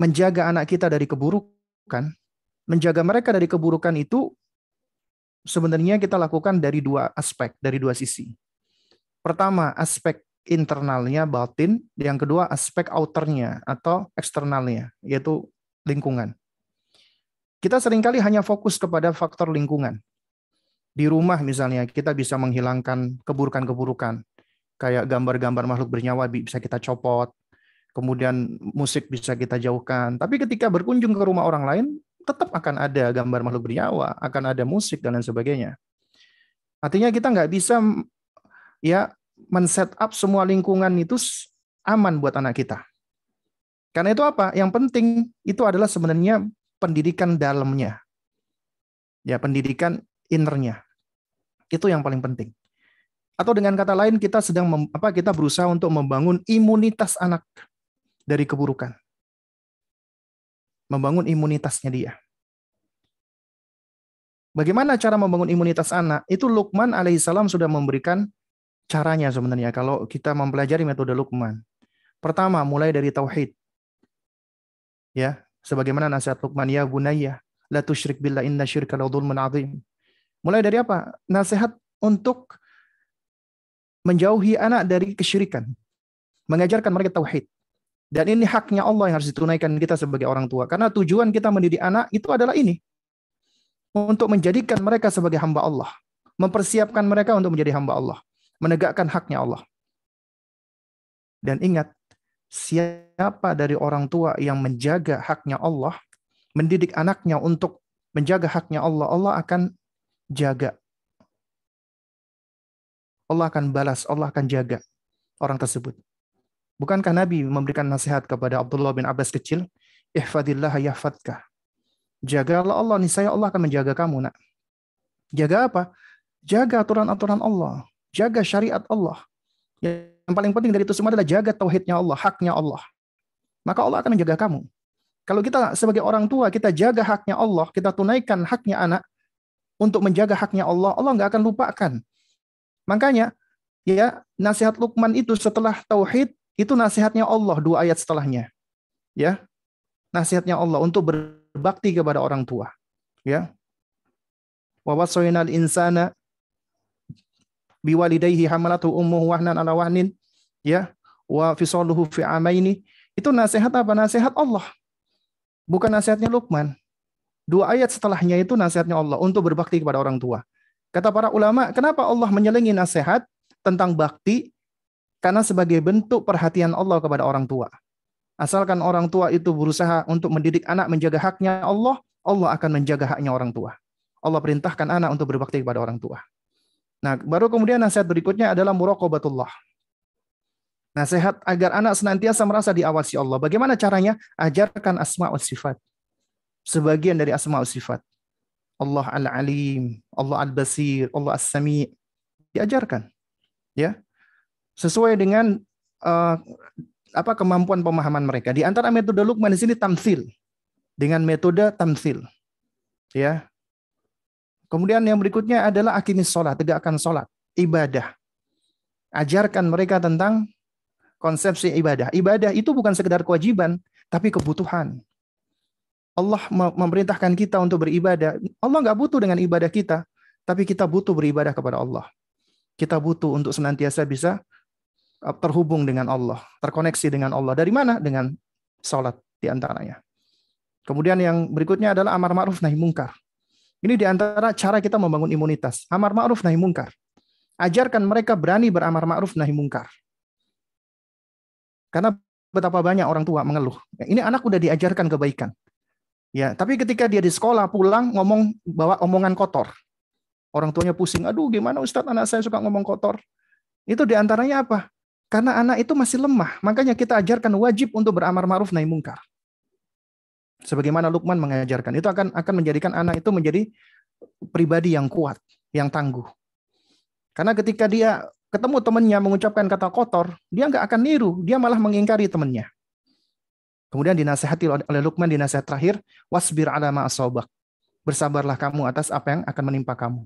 menjaga anak kita dari keburukan, menjaga mereka dari keburukan itu sebenarnya kita lakukan dari dua aspek, dari dua sisi. Pertama, aspek internalnya, batin. Yang kedua, aspek outernya atau eksternalnya, yaitu lingkungan. Kita seringkali hanya fokus kepada faktor lingkungan. Di rumah misalnya, kita bisa menghilangkan keburukan-keburukan. Kayak gambar-gambar makhluk bernyawa bisa kita copot. Kemudian musik bisa kita jauhkan. Tapi ketika berkunjung ke rumah orang lain, tetap akan ada gambar makhluk bernyawa, akan ada musik, dan lain sebagainya. Artinya kita nggak bisa ya men-set up semua lingkungan itu aman buat anak kita. Karena itu apa? Yang penting itu adalah sebenarnya pendidikan dalamnya. Ya, pendidikan innernya. Itu yang paling penting. Atau dengan kata lain, kita kita berusaha untuk membangun imunitas anak dari keburukan. Membangun imunitasnya dia. Bagaimana cara membangun imunitas anak? Itu Luqman alaihissalam sudah memberikan caranya sebenarnya kalau kita mempelajari metode Luqman. Pertama, mulai dari tauhid. Ya, sebagaimana nasihat Luqman, ya bunayya, la tusyrik billah inna syirka la dzulmun adzim. Mulai dari apa? Nasihat untuk menjauhi anak dari kesyirikan. Mengajarkan mereka tauhid. Dan ini haknya Allah yang harus ditunaikan kita sebagai orang tua. Karena tujuan kita mendidik anak itu adalah ini. Untuk menjadikan mereka sebagai hamba Allah. Mempersiapkan mereka untuk menjadi hamba Allah. Menegakkan haknya Allah. Dan ingat, siapa dari orang tua yang menjaga haknya Allah, mendidik anaknya untuk menjaga haknya Allah, Allah akan jaga. Allah akan balas, Allah akan jaga orang tersebut. Bukankah Nabi memberikan nasihat kepada Abdullah bin Abbas kecil? Ihfadillah yahfadka. Jagalah Allah, niscaya Allah akan menjaga kamu, nak. Jaga apa? Jaga aturan-aturan Allah. Jaga syariat Allah. Yang paling penting dari itu semua adalah jaga tauhidnya Allah, haknya Allah. Maka Allah akan menjaga kamu. Kalau kita sebagai orang tua, kita jaga haknya Allah, kita tunaikan haknya anak untuk menjaga haknya Allah, Allah nggak akan lupakan. Makanya, ya, nasihat Luqman itu setelah tauhid, itu nasihatnya Allah 2 ayat setelahnya. Ya. Nasihatnya Allah untuk berbakti kepada orang tua. Ya. Wa wasaynal insana biwalidayhi hamalatu ummuhu wahnan ala wahnin, ya, wa fisaluhu fi amaini. Itu nasihat apa? Nasihat Allah. Bukan nasihatnya Luqman. 2 ayat setelahnya itu nasihatnya Allah untuk berbakti kepada orang tua. Kata para ulama, kenapa Allah menyelingi nasihat tentang bakti karena sebagai bentuk perhatian Allah kepada orang tua. Asalkan orang tua itu berusaha untuk mendidik anak menjaga haknya Allah, Allah akan menjaga haknya orang tua. Allah perintahkan anak untuk berbakti kepada orang tua. Nah, baru kemudian nasihat berikutnya adalah muraqabatullah. Nasihat agar anak senantiasa merasa diawasi Allah. Bagaimana caranya? Ajarkan asma wa sifat. Sebagian dari asma wa sifat. Allah Al-Alim, Allah Al-Basir, Allah As-Sami. Diajarkan. Ya. Sesuai dengan kemampuan pemahaman mereka. Di antara metode Luqman di sini tamtsil. Dengan metode tamtsil. Ya. Kemudian yang berikutnya adalah aqimis sholat, tegakkan sholat, ibadah. Ajarkan mereka tentang konsepsi ibadah. Ibadah itu bukan sekedar kewajiban, tapi kebutuhan. Allah memerintahkan kita untuk beribadah. Allah nggak butuh dengan ibadah kita, tapi kita butuh beribadah kepada Allah. Kita butuh untuk senantiasa bisa terhubung dengan Allah, terkoneksi dengan Allah. Dari mana? Dengan sholat di antaranya. Kemudian yang berikutnya adalah amar ma'ruf nahi mungkar. Ini di antara cara kita membangun imunitas. Amar ma'ruf nahi mungkar. Ajarkan mereka berani beramar ma'ruf nahi mungkar. Karena betapa banyak orang tua mengeluh. Ini anak udah diajarkan kebaikan. Ya, tapi ketika dia di sekolah pulang bawa omongan kotor. Orang tuanya pusing, aduh gimana Ustadz anak saya suka ngomong kotor. Itu di antaranya apa? Karena anak itu masih lemah. Makanya kita ajarkan wajib untuk beramar ma'ruf nahi mungkar. Sebagaimana Luqman mengajarkan. Itu akan menjadikan anak itu menjadi pribadi yang kuat, yang tangguh. Karena ketika dia ketemu temannya mengucapkan kata kotor, dia nggak akan niru, dia malah mengingkari temannya. Kemudian dinasihati oleh Luqman di nasihat terakhir, wasbir ala ma asabak. Bersabarlah kamu atas apa yang akan menimpa kamu.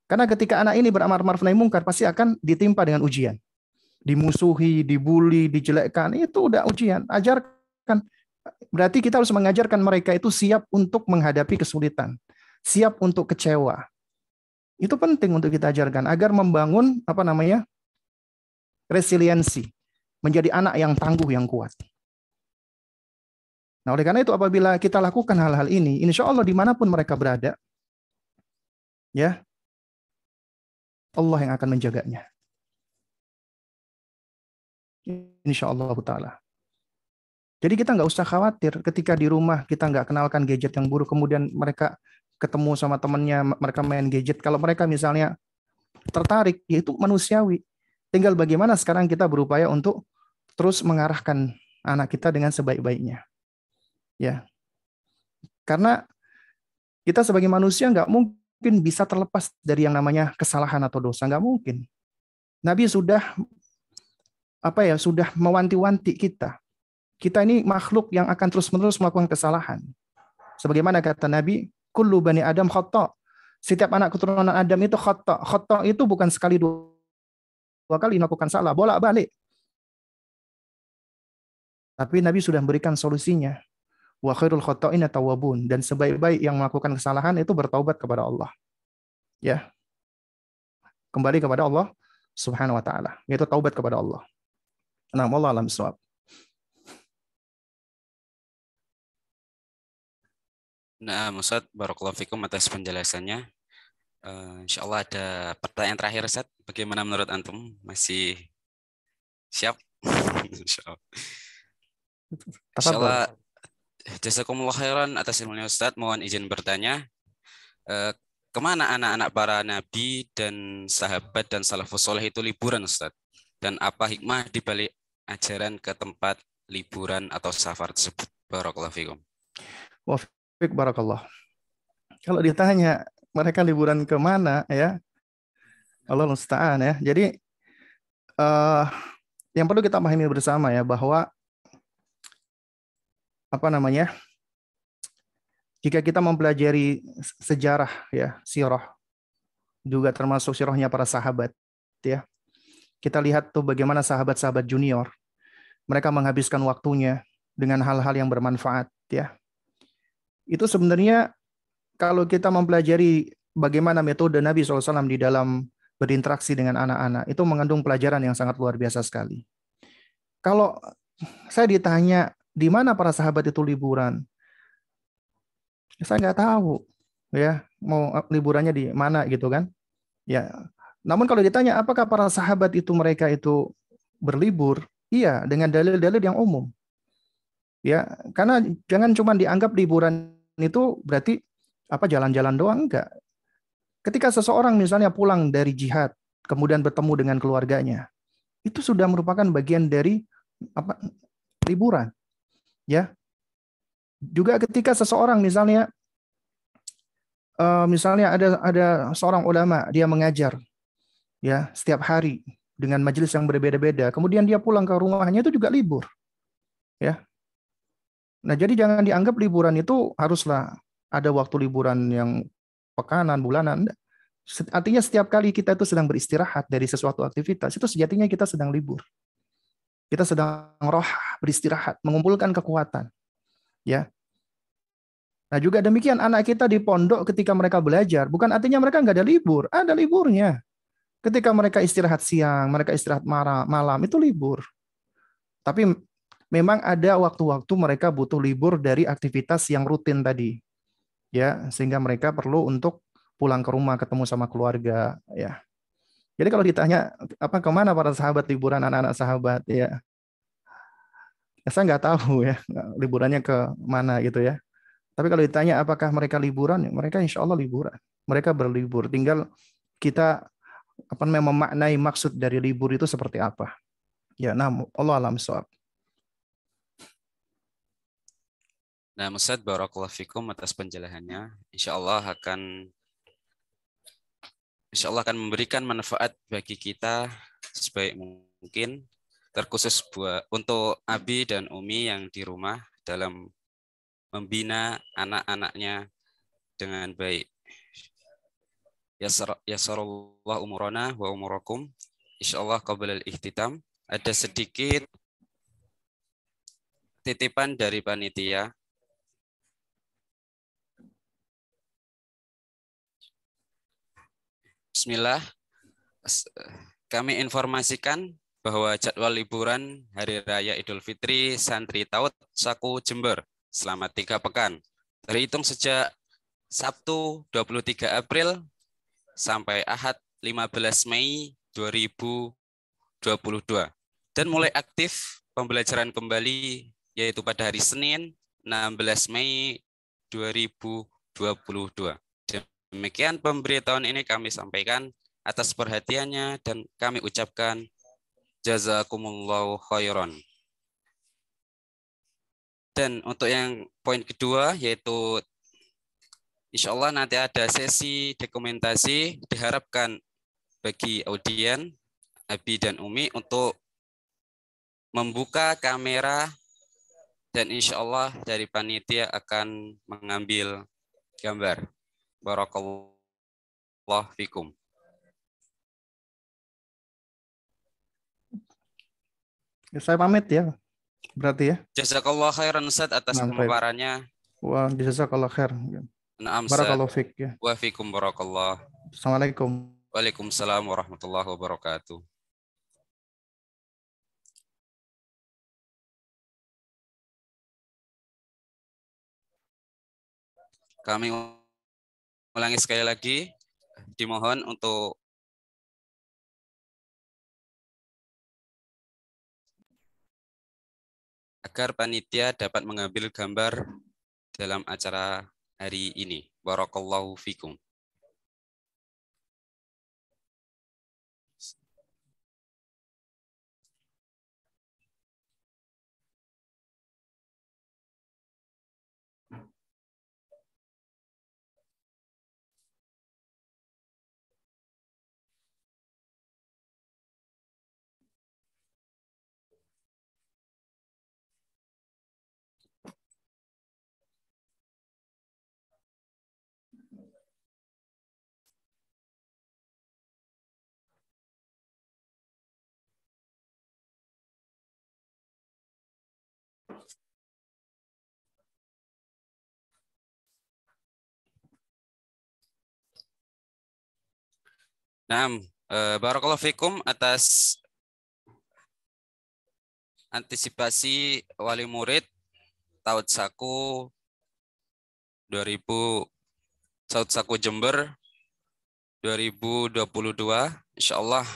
Karena ketika anak ini beramar ma'ruf nahi mungkar pasti akan ditimpa dengan ujian. Dimusuhi, dibully, dijelekkan, itu udah ujian. Ajarkan. Berarti kita harus mengajarkan mereka itu siap untuk menghadapi kesulitan, siap untuk kecewa. Itu penting untuk kita ajarkan agar membangun resiliensi, menjadi anak yang tangguh, yang kuat. Nah, oleh karena itu apabila kita lakukan hal-hal ini, insya Allah dimanapun mereka berada, ya Allah yang akan menjaganya. Insya Allah Ta'ala. Jadi kita nggak usah khawatir ketika di rumah kita nggak kenalkan gadget yang buruk, kemudian mereka ketemu sama temannya, mereka main gadget. Kalau mereka misalnya tertarik, ya itu manusiawi. Tinggal bagaimana sekarang kita berupaya untuk terus mengarahkan anak kita dengan sebaik-baiknya. Ya, karena kita sebagai manusia nggak mungkin bisa terlepas dari yang namanya kesalahan atau dosa, nggak mungkin. Nabi sudah mewanti-wanti kita. Kita ini makhluk yang akan terus-menerus melakukan kesalahan. Sebagaimana kata Nabi, kullu bani Adam khata'. Setiap anak keturunan Adam itu khata'. Khata' itu bukan sekali dua kali melakukan salah, bolak-balik. Tapi Nabi sudah memberikan solusinya. Wa khairul khata'ina tawwabun, dan sebaik-baik yang melakukan kesalahan itu bertaubat kepada Allah. Ya. Kembali kepada Allah Subhanahu wa taala, yaitu taubat kepada Allah. Nah, wallahu a'lam bishawab. Nah, Ustaz, barakallahu fikum atas penjelasannya. Insya Allah ada pertanyaan terakhir, Ustaz. Bagaimana menurut antum? Masih siap? Insya Allah. Insya Allah. Jazakumullah khairan atas ilmunya, Ustaz. Mohon izin bertanya. Kemana anak-anak para nabi dan sahabat dan salafus soleh itu liburan, Ustaz? Dan apa hikmah di balik ajaran ke tempat liburan atau safar tersebut? Barakallahu fikum. Barakallah. Kalau ditanya mereka liburan ke mana, ya Allah musta'an, ya. Jadi yang perlu kita pahami bersama ya bahwa jika kita mempelajari sejarah ya, sirah, juga termasuk sirahnya para sahabat, ya. Kita lihat tuh bagaimana sahabat-sahabat junior mereka menghabiskan waktunya dengan hal-hal yang bermanfaat, ya. Itu sebenarnya kalau kita mempelajari bagaimana metode Nabi SAW di dalam berinteraksi dengan anak-anak, itu mengandung pelajaran yang sangat luar biasa sekali. Kalau saya ditanya, di mana para sahabat itu liburan? Saya nggak tahu, ya, mau liburannya di mana gitu kan? Ya, Namun kalau ditanya apakah para sahabat itu mereka itu berlibur? Iya, dengan dalil-dalil yang umum. Ya, karena jangan cuma dianggap liburan itu berarti apa jalan-jalan doang, enggak. Ketika seseorang misalnya pulang dari jihad, kemudian bertemu dengan keluarganya, itu sudah merupakan bagian dari apa liburan, ya. Juga ketika seseorang misalnya ada seorang ulama, dia mengajar ya setiap hari dengan majelis yang berbeda-beda, kemudian dia pulang ke rumahnya itu juga libur, ya. Nah, jadi jangan dianggap liburan itu haruslah ada waktu liburan yang pekanan, bulanan. Enggak. Artinya setiap kali kita itu sedang beristirahat dari sesuatu aktivitas, itu sejatinya kita sedang libur. Kita sedang roh beristirahat, mengumpulkan kekuatan. Ya. Nah, juga demikian anak kita di pondok ketika mereka belajar, bukan artinya mereka nggak ada liburnya. Ketika mereka istirahat siang, mereka istirahat malam, itu libur. Tapi memang ada waktu-waktu mereka butuh libur dari aktivitas yang rutin tadi, ya, sehingga mereka perlu untuk pulang ke rumah ketemu sama keluarga, ya. Jadi kalau ditanya apa kemana para sahabat liburan anak-anak sahabat, ya saya nggak tahu ya liburannya ke mana gitu ya. Tapi kalau ditanya apakah mereka liburan, ya mereka insya Allah liburan. Mereka berlibur. Tinggal kita apa namanya memaknai maksud dari libur itu seperti apa. Ya, Allah alam shawab. Nah, Ustaz, barakallahu fikum atas penjelasannya. Insya Allah akan memberikan manfaat bagi kita sebaik mungkin, terkhusus untuk Abi dan Umi yang di rumah dalam membina anak-anaknya dengan baik. Yasarallah umurana wa umurakum. Insyaallah qabla al-ihtitam. Ada sedikit titipan dari panitia. Bismillah. Kami informasikan bahwa jadwal liburan Hari Raya Idul Fitri Santri Taut Saku Jember selama 3 pekan. Terhitung sejak Sabtu 23 April sampai Ahad 15 Mei 2022. Dan mulai aktif pembelajaran kembali yaitu pada hari Senin 16 Mei 2022. Demikian pemberitahuan ini kami sampaikan atas perhatiannya dan kami ucapkan jazakumullahu khairan. Dan untuk yang poin kedua yaitu insya Allah nanti ada sesi dokumentasi, diharapkan bagi audien Abi dan Umi untuk membuka kamera dan insya Allah dari panitia akan mengambil gambar. Barakallahu fikum. Saya pamit ya, berarti ya. Jazakallah khairan Ustaz atas pemaparannya. Wah, jazakallah khair. Naam Ustaz. Barakallahu fik ya. Wa fikum barakallah. Assalamualaikum. Waalaikumsalam warahmatullahi wabarakatuh. Kami ulangi sekali lagi, dimohon untuk agar panitia dapat mengambil gambar dalam acara hari ini. Barakallahu fikum. Nah, barakallahu fikum atas antisipasi wali murid Taut Saku 2000 Taut Saku Jember 2022. insya Allah